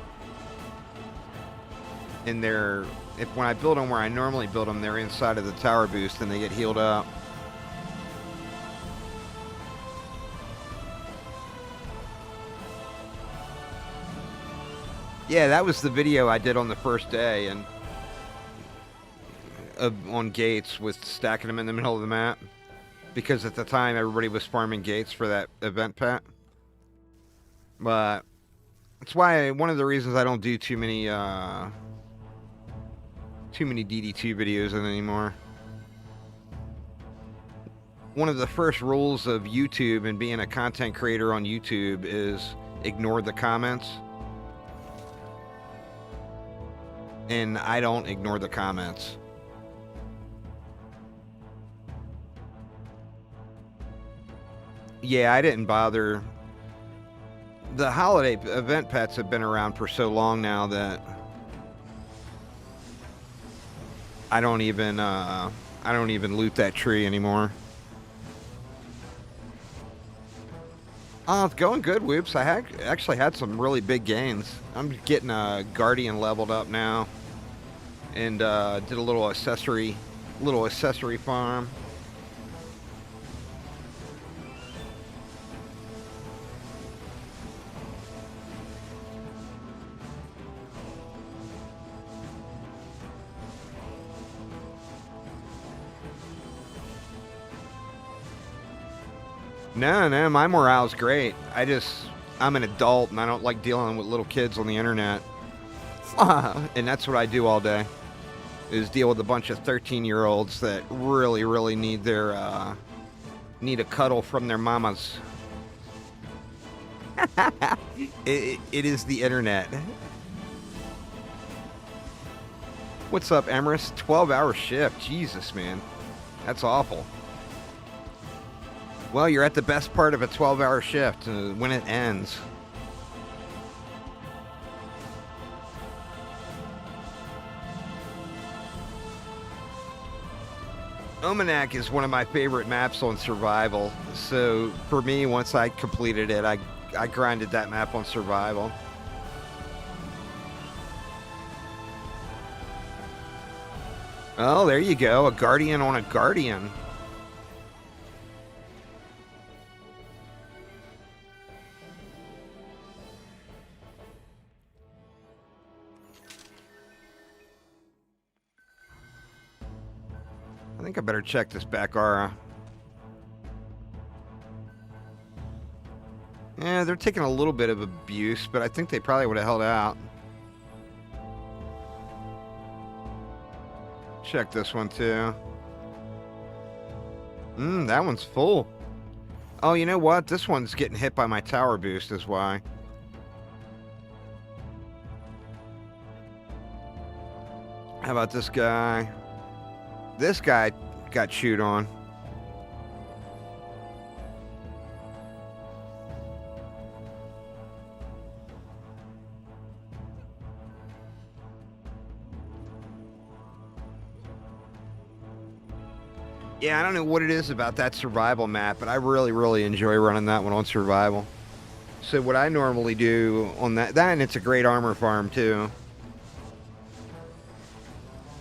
And when I build them where I normally build them, they're inside of the tower boost and they get healed up. Yeah, that was the video I did on the first day and on Gates with stacking them in the middle of the map. Because at the time, everybody was farming Gates for that event pet. But that's why one of the reasons I don't do too many DD2 videos anymore. One of the first rules of YouTube and being a content creator on YouTube is ignore the comments. And I don't ignore the comments. Yeah, I didn't bother. The holiday event pets have been around for so long now that I don't even loot that tree anymore. Oh, it's going good, Whoops. I actually had some really big gains. I'm getting a Guardian leveled up now, and did a little accessory farm. No, my morale's great. I'm an adult and I don't like dealing with little kids on the internet. And that's what I do all day, is deal with a bunch of 13-year-olds that really, really need a cuddle from their mamas. It is the internet. What's up, Emerus? 12-hour shift. Jesus, man. That's awful. Well, you're at the best part of a 12-hour shift, when it ends. Omenak is one of my favorite maps on survival. So for me, once I completed it, I grinded that map on survival. Oh, there you go. A Guardian on a Guardian. I think I better check this Bakara. Yeah, they're taking a little bit of abuse, but I think they probably would have held out. Check this one too. That one's full. Oh, you know what? This one's getting hit by my tower boost is why. How about this guy? This guy got chewed on. Yeah, I don't know what it is about that survival map, but I really, really enjoy running that one on survival. So what I normally do on that and it's a great armor farm too.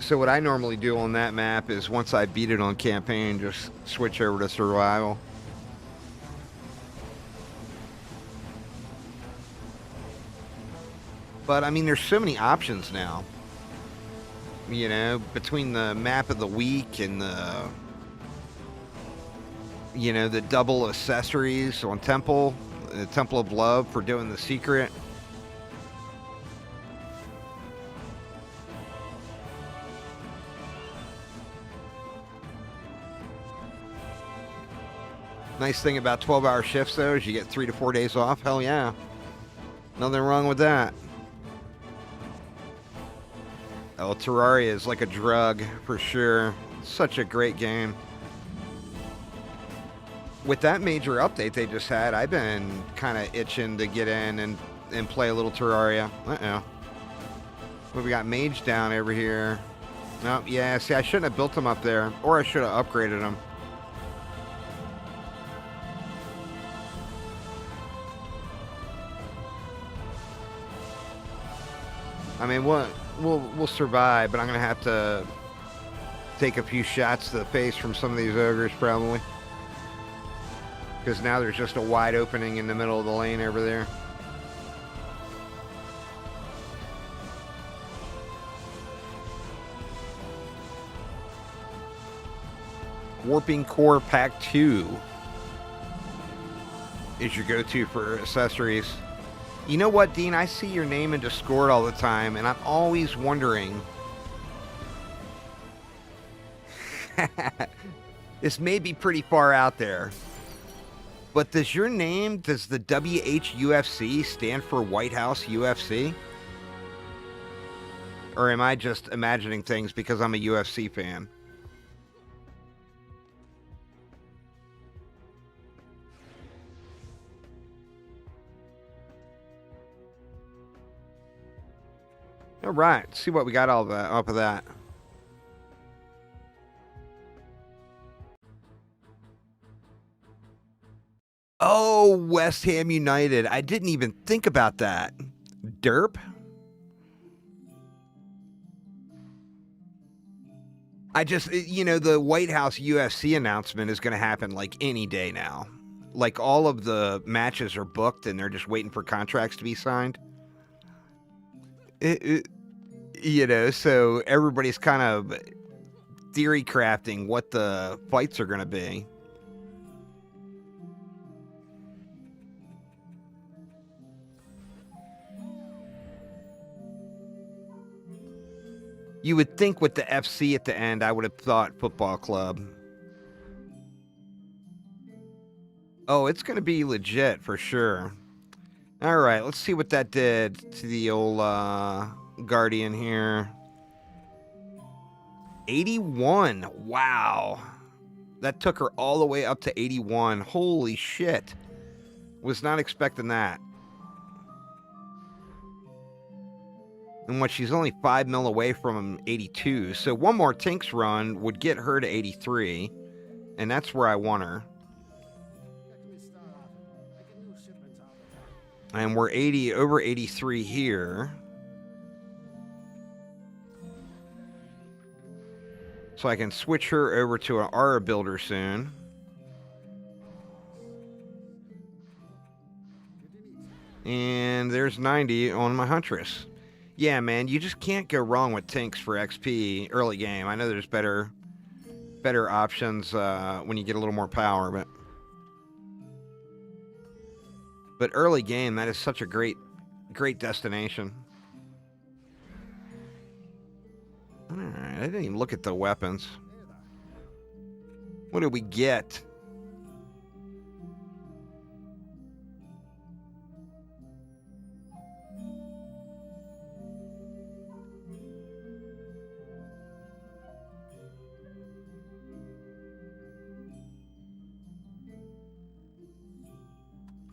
So what I normally do on that map is once I beat it on campaign, just switch over to survival. But I mean, there's so many options now. You know, between the map of the week and the double accessories on Temple, the Temple of Love for doing the secret. Nice thing about 12-hour shifts, though, is you get 3 to 4 days off. Hell yeah. Nothing wrong with that. Oh, Terraria is like a drug, for sure. Such a great game. With that major update they just had, I've been kind of itching to get in and play a little Terraria. Uh-oh. Well, we got Mage down over here. No, yeah, see, I shouldn't have built them up there. Or I should have upgraded them. I mean, we'll survive, but I'm going to have to take a few shots to the face from some of these ogres, probably. Because now there's just a wide opening in the middle of the lane over there. Warping Core Pack 2 is your go-to for accessories. You know what, Dean? I see your name in Discord all the time, and I'm always wondering. This may be pretty far out there. But does the WHUFC stand for White House UFC? Or am I just imagining things because I'm a UFC fan? All right, let's see what we got all that up of that. Oh, West Ham United. I didn't even think about that. Derp? I just, the White House UFC announcement is going to happen like any day now. Like all of the matches are booked and they're just waiting for contracts to be signed. So everybody's kind of theory crafting what the fights are going to be. You would think with the FC at the end, I would have thought football club. Oh, it's going to be legit for sure. All right, let's see what that did to the old Guardian here. 81. Wow. That took her all the way up to 81. Holy shit. Was not expecting that. And what, she's only 5 mil away from 82. So one more Tinks run would get her to 83. And that's where I want her. And we're over 83 here. So I can switch her over to an Aura builder soon. And there's 90 on my Huntress. Yeah, man, you just can't go wrong with tanks for XP early game. I know there's better options when you get a little more power, but early game, that is such a great destination. Alright, I didn't even look at the weapons. What did we get?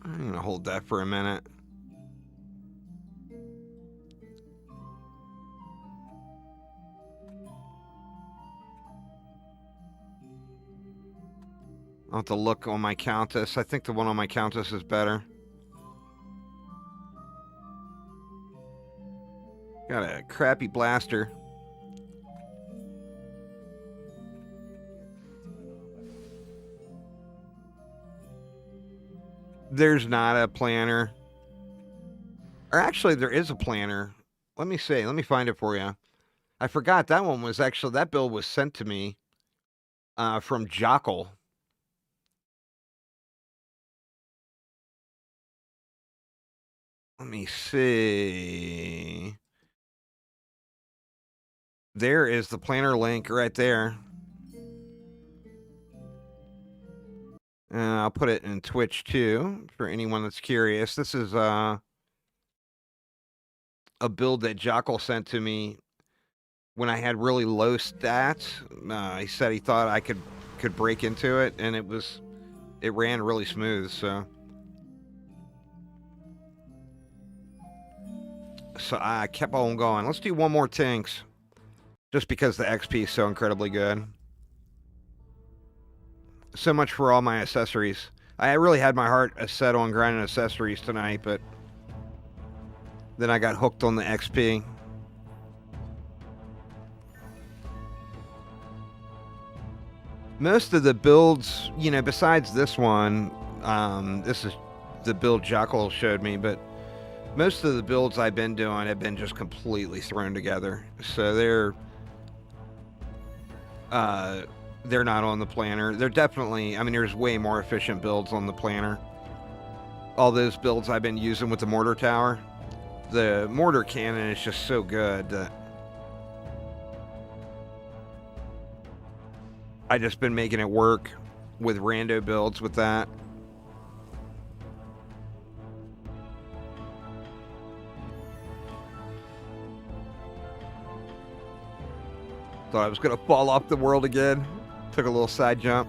I'm going to hold that for a minute. I'll have to look on my Countess. I think the one on my Countess is better. Got a crappy blaster. There's not a planner. Or actually, there is a planner. Let me see. Let me find it for you. I forgot that one was actually, that build was sent to me from Jockle. Let me see. There is the planner link right there. I'll put it in Twitch too for anyone that's curious. This is a build that Jockle sent to me when I had really low stats. He said he thought I could break into it, and it ran really smooth. So I kept on going. Let's do one more tanks, just because the XP is so incredibly good. So much for all my accessories. I really had my heart set on grinding accessories tonight, but then I got hooked on the XP. Most of the builds, you know, besides this one, this is the build Jockle showed me, but most of the builds I've been doing have been just completely thrown together. So they're not on the planner. They're definitely, I mean, there's way more efficient builds on the planner. All those builds I've been using with the mortar tower. The mortar cannon is just so good that I just been making it work with rando builds with that. Thought I was gonna fall off the world again. Took a little side jump.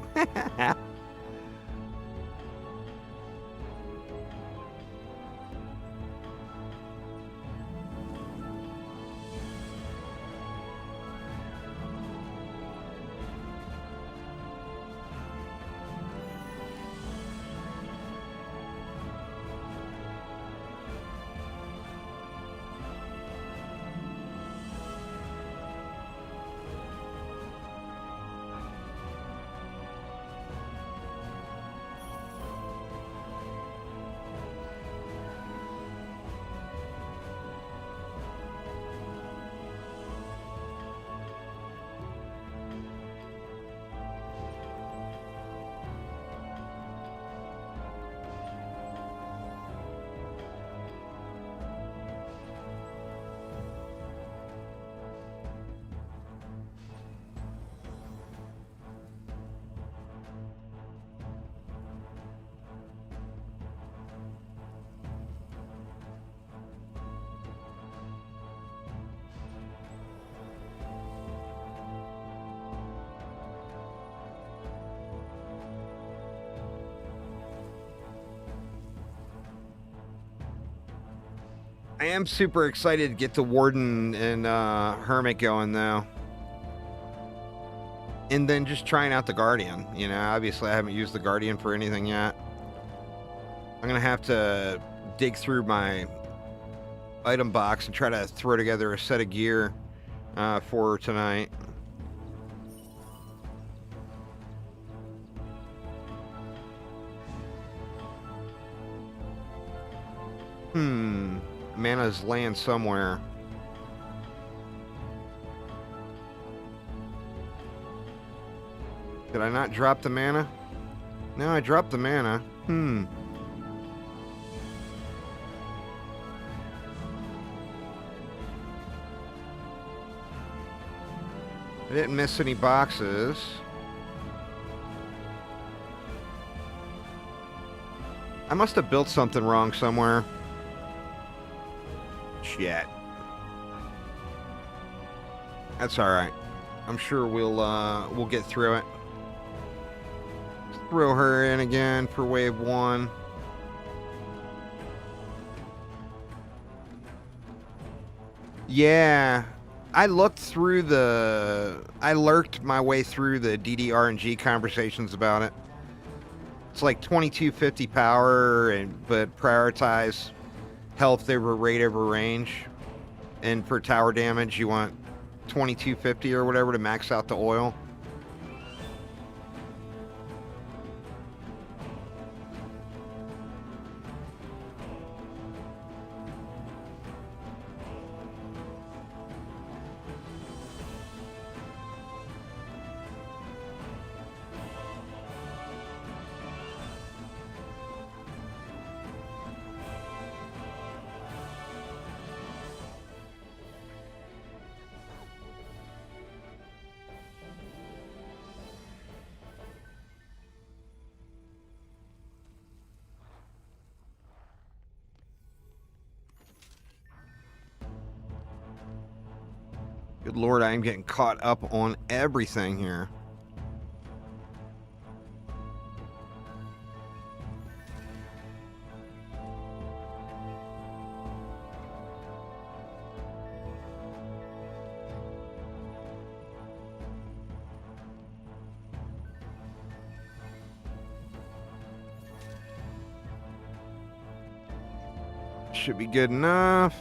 I am super excited to get the Warden and Hermit going, though. And then just trying out the Guardian. You know, obviously I haven't used the Guardian for anything yet. I'm going to have to dig through my item box and try to throw together a set of gear for tonight. Mana's laying somewhere. Did I not drop the mana? No, I dropped the mana. I didn't miss any boxes. I must have built something wrong somewhere. Shit. That's alright. I'm sure we'll get through it. Throw her in again for wave 1. Yeah. I lurked my way through the DDRNG conversations about it. It's like 2250 power, but prioritize health over rate over range. And for tower damage, you want 2250 or whatever to max out the oil. Good Lord, I am getting caught up on everything here. Should be good enough.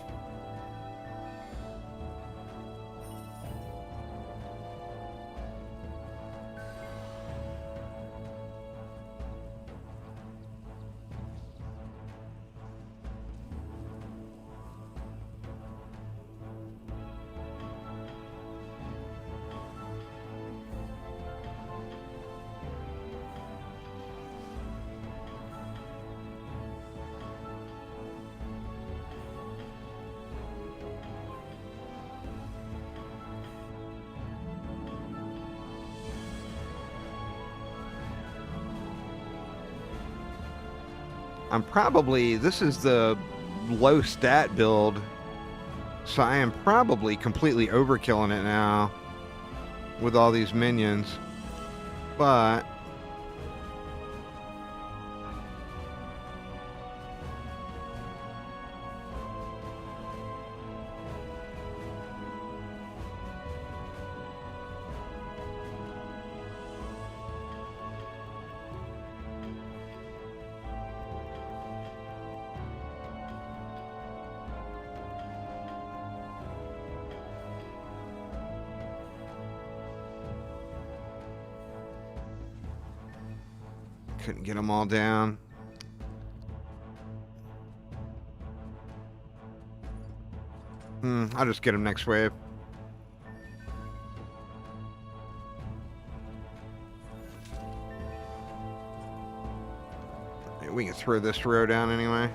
This is the low stat build, so I am probably completely overkilling it now with all these minions, but couldn't get them all down. I'll just get them next wave. We can throw this row down anyway.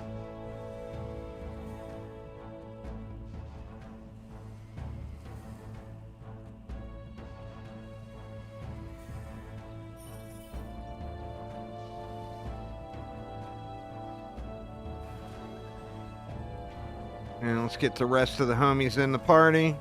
And let's get the rest of the homies in the party.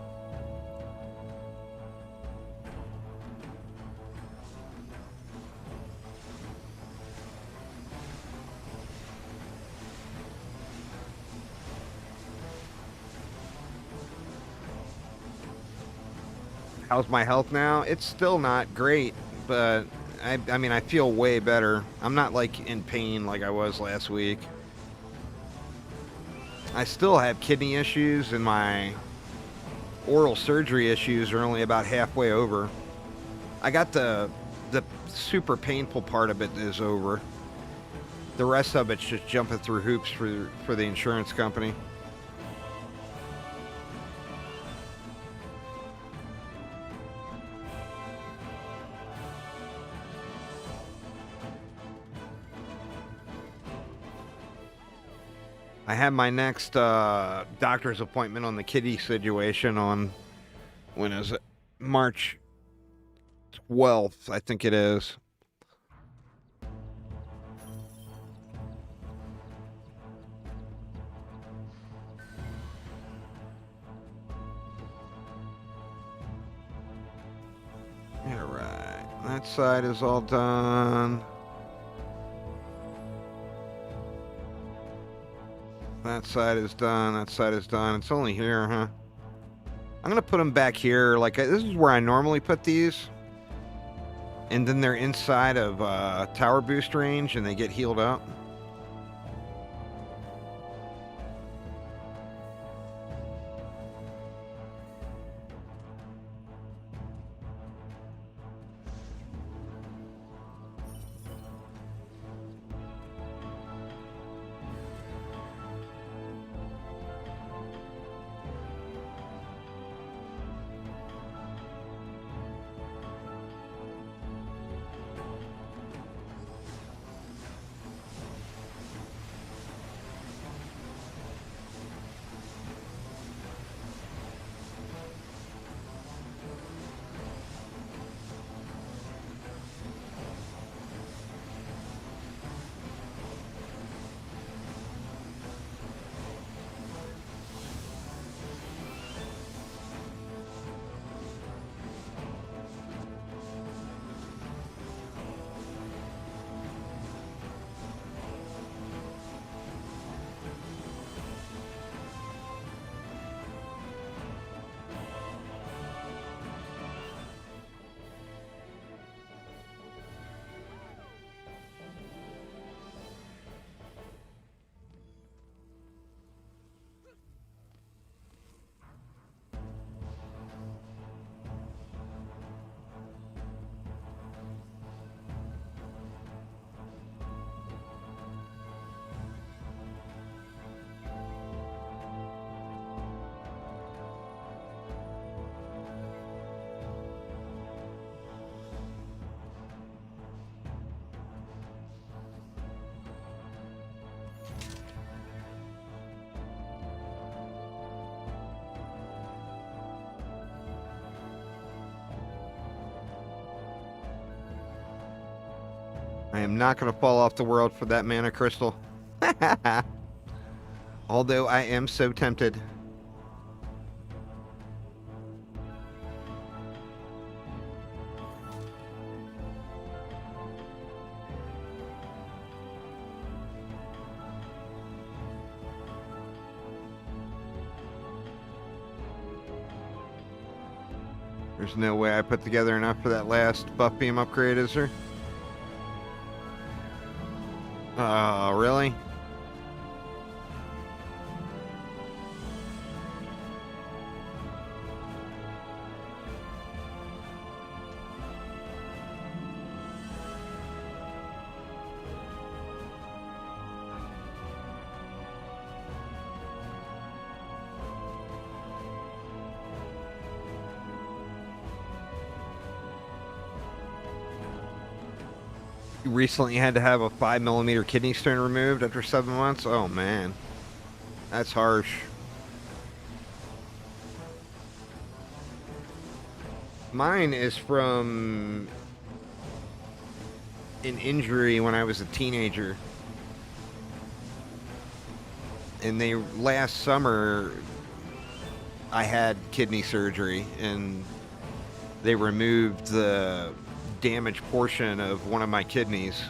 How's my health now? It's still not great, but I mean, I feel way better. I'm not like in pain like I was last week. I still have kidney issues, and my oral surgery issues are only about halfway over. I got the super painful part of it is over. The rest of it's just jumping through hoops for the insurance company. I have my next doctor's appointment on the kidney situation on, when is it? March 12th, I think it is. Yeah, right. That side is all done. That side is done. That side is done. It's only here, huh? I'm going to put them back here. Like, this is where I normally put these. And then they're inside of tower boost range and they get healed up. I am not going to fall off the world for that mana crystal. Although I am so tempted. There's no way I put together enough for that last buff beam upgrade, is there? Oh, really? You recently had to have a 5mm kidney stone removed after 7 months? Oh, man. That's harsh. Mine is from an injury when I was a teenager. And last summer, I had kidney surgery, and they removed the damaged portion of one of my kidneys.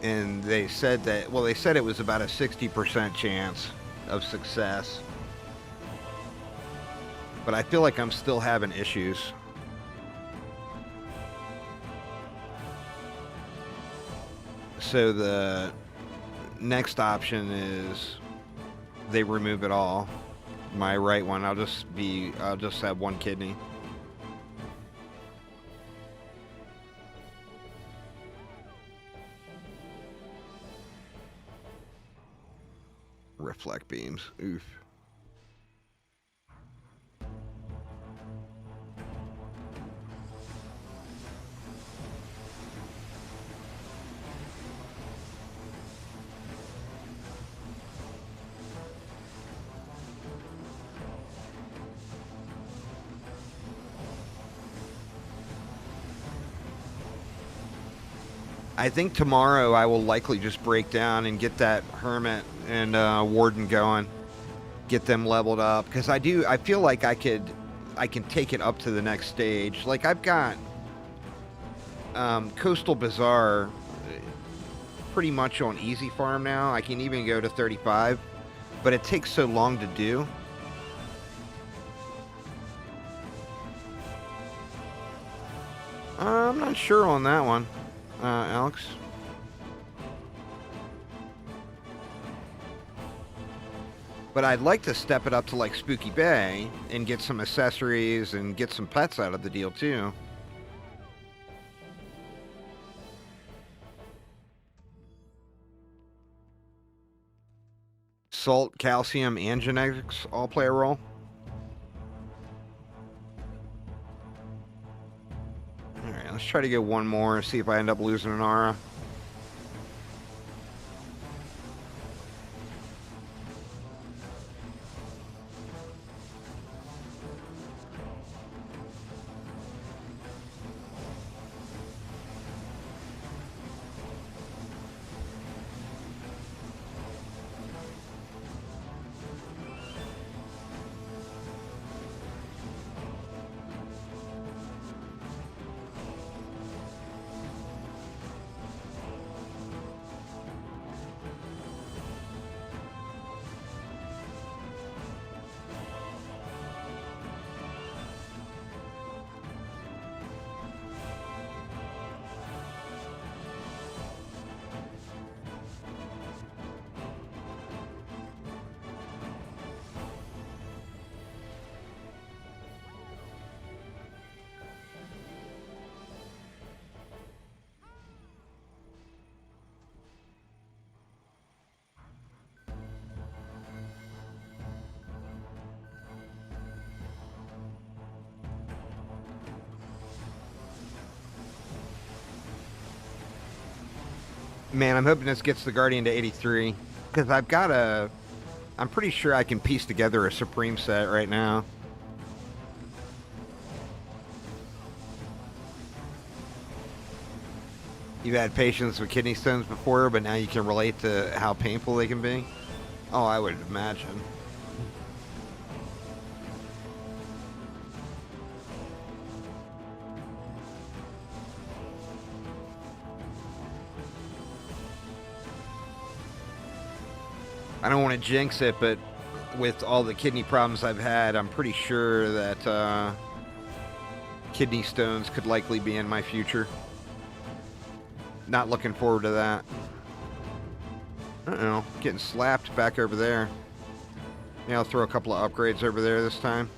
And they said that, well, they said it was about a 60% chance of success. But I feel like I'm still having issues. So the next option is they remove it all. My right one, I'll just have one kidney. Reflect beams. Oof. I think tomorrow I will likely just break down and get that Hermit and Warden going. Get them leveled up. Because I feel like I can take it up to the next stage. Like, I've got Coastal Bazaar pretty much on easy farm now. I can even go to 35. But it takes so long to do. I'm not sure on that one. Alex? But I'd like to step it up to like Spooky Bay and get some accessories and get some pets out of the deal too. Salt, calcium, and genetics all play a role. Alright, let's try to get one more, see if I end up losing an aura. Man, I'm hoping this gets the Guardian to 83. Because I've got I'm pretty sure I can piece together a Supreme set right now. You've had patients with kidney stones before, but now you can relate to how painful they can be? Oh, I would imagine. I don't want to jinx it, but with all the kidney problems I've had, I'm pretty sure that kidney stones could likely be in my future. Not looking forward to that. Uh-oh, getting slapped back over there. Yeah, I'll throw a couple of upgrades over there this time.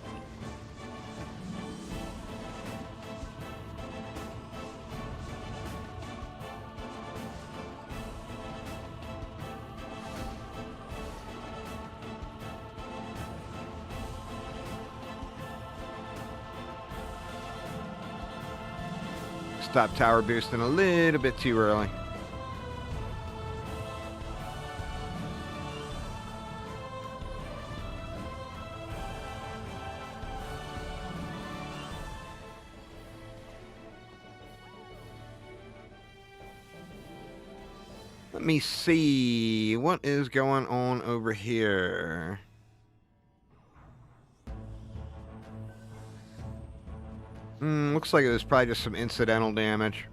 Stop tower boosting a little bit too early. Let me see what is going on over here. Looks like it was probably just some incidental damage.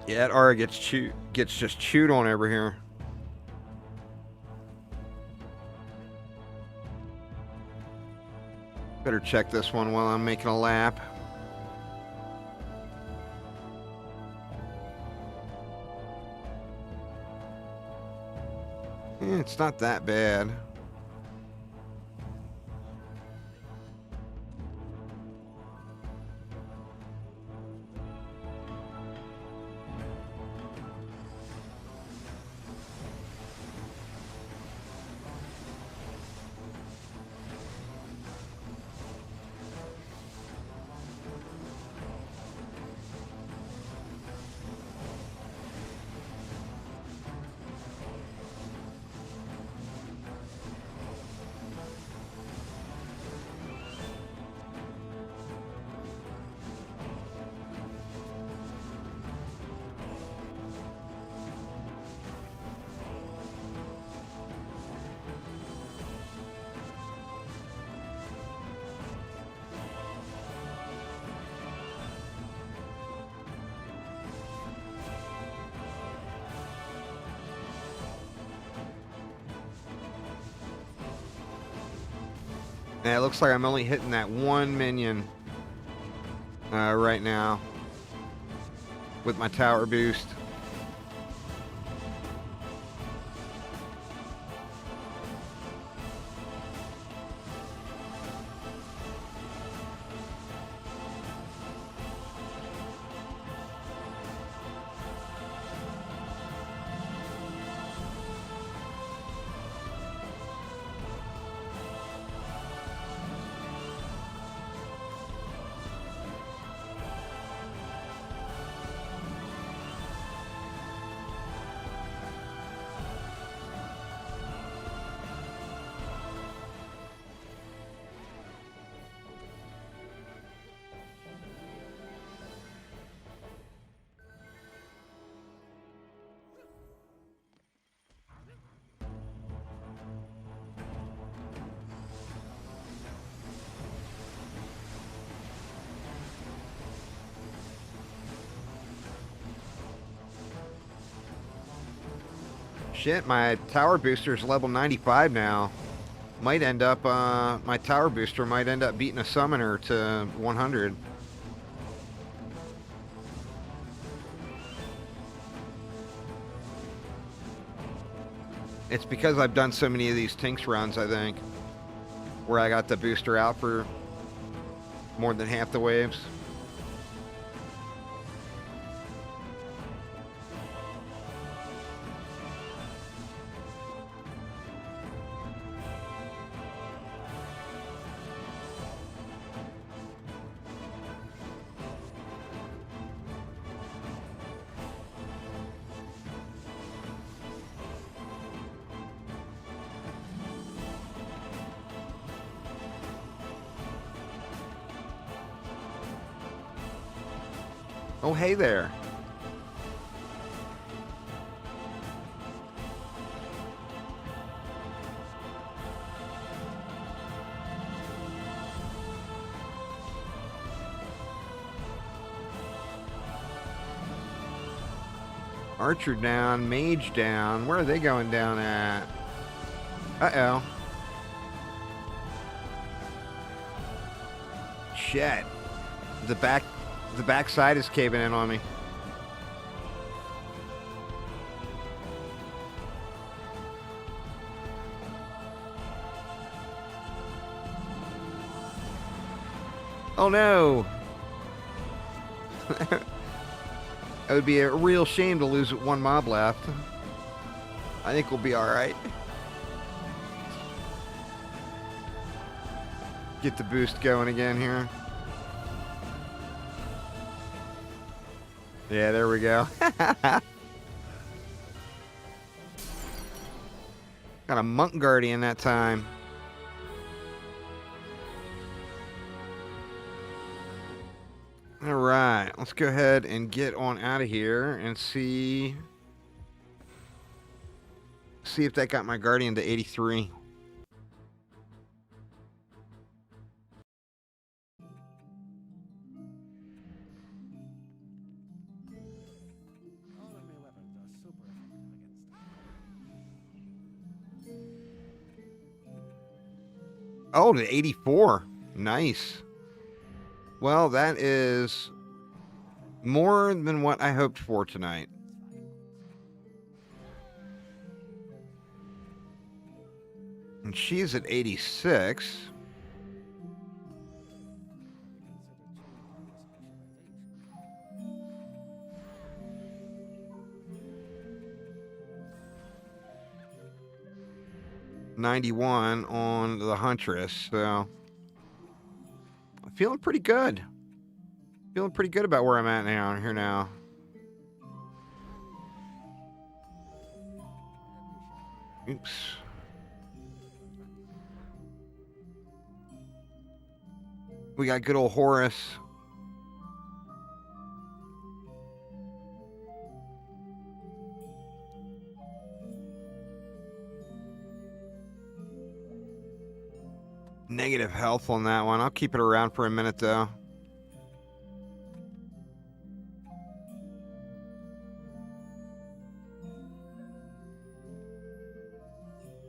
Yeah, that aura gets just chewed on over here. Better check this one while I'm making a lap. It's not that bad. And it looks like I'm only hitting that one minion right now with my tower boost. Shit, my tower booster's level 95 now. Might end up, my tower booster might end up beating a summoner to 100. It's because I've done so many of these Tinks runs, I think, where I got the booster out for more than half the waves. Oh, hey there. Archer down, mage down. Where are they going down at? Uh-oh. Shit. The backside is caving in on me. Oh no. It would be a real shame to lose one mob left. I think we'll be alright. Get the boost going again here. Yeah, there we go. Got a Monk Guardian that time. Alright, let's go ahead and get on out of here and see if that got my Guardian to 83. Oh, to 84. Nice. Well, that is more than what I hoped for tonight. And she's at 86. .91 on the Huntress, so I'm feeling pretty good. Feeling pretty good about where I'm at now. Oops. We got good old Horus. Negative health on that one. I'll keep it around for a minute, though.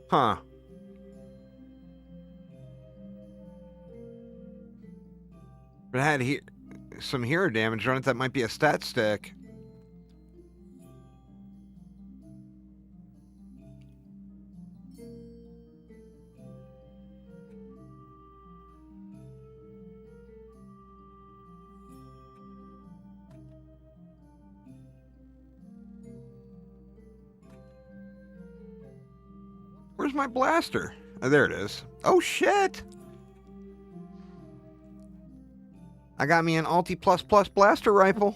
Huh. But it had some hero damage on it. That might be a stat stick. Where's my blaster? Oh, there it is. Oh, shit! I got me an Alti++ blaster rifle.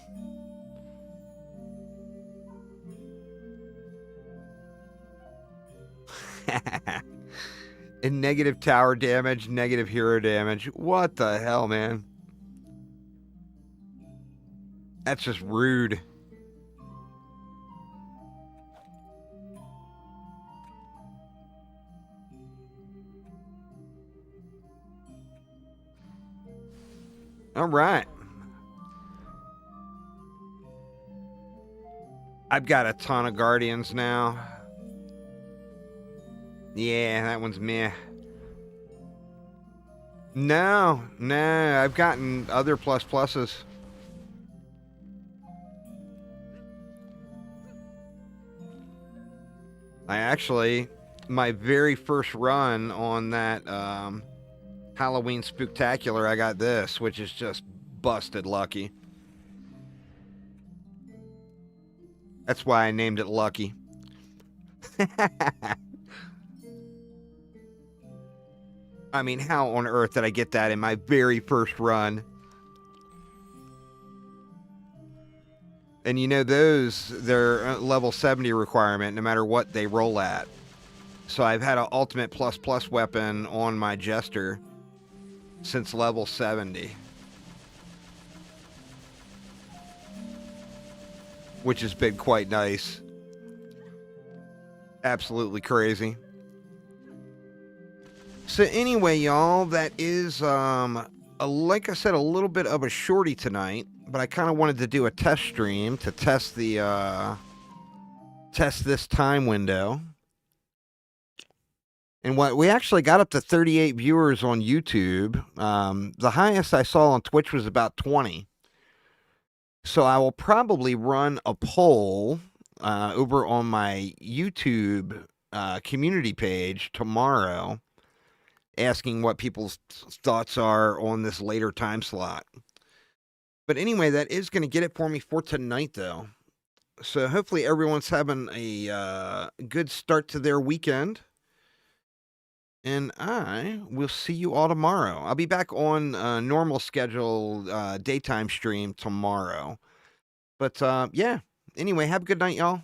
And negative tower damage, negative hero damage. What the hell, man? That's just rude. All right. I've got a ton of Guardians now. Yeah, that one's meh. No, I've gotten other pluses. I actually, my very first run on that Halloween Spooktacular, I got this, which is just busted lucky. That's why I named it Lucky. I mean, how on earth did I get that in my very first run? And you know those, they're level 70 requirement no matter what they roll at. So I've had an ultimate plus weapon on my Jester since level 70. Which has been quite nice. Absolutely crazy. So anyway, y'all, that is, like I said, a little bit of a shorty tonight. But I kind of wanted to do a test stream to test the, test this time window. And what we actually got up to 38 viewers on YouTube. The highest I saw on Twitch was about 20. So I will probably run a poll over on my YouTube community page tomorrow, asking what people's thoughts are on this later time slot. But anyway, that is going to get it for me for tonight, though. So hopefully everyone's having a good start to their weekend. And I will see you all tomorrow. I'll be back on normal schedule daytime stream tomorrow. But yeah, anyway, have a good night, y'all.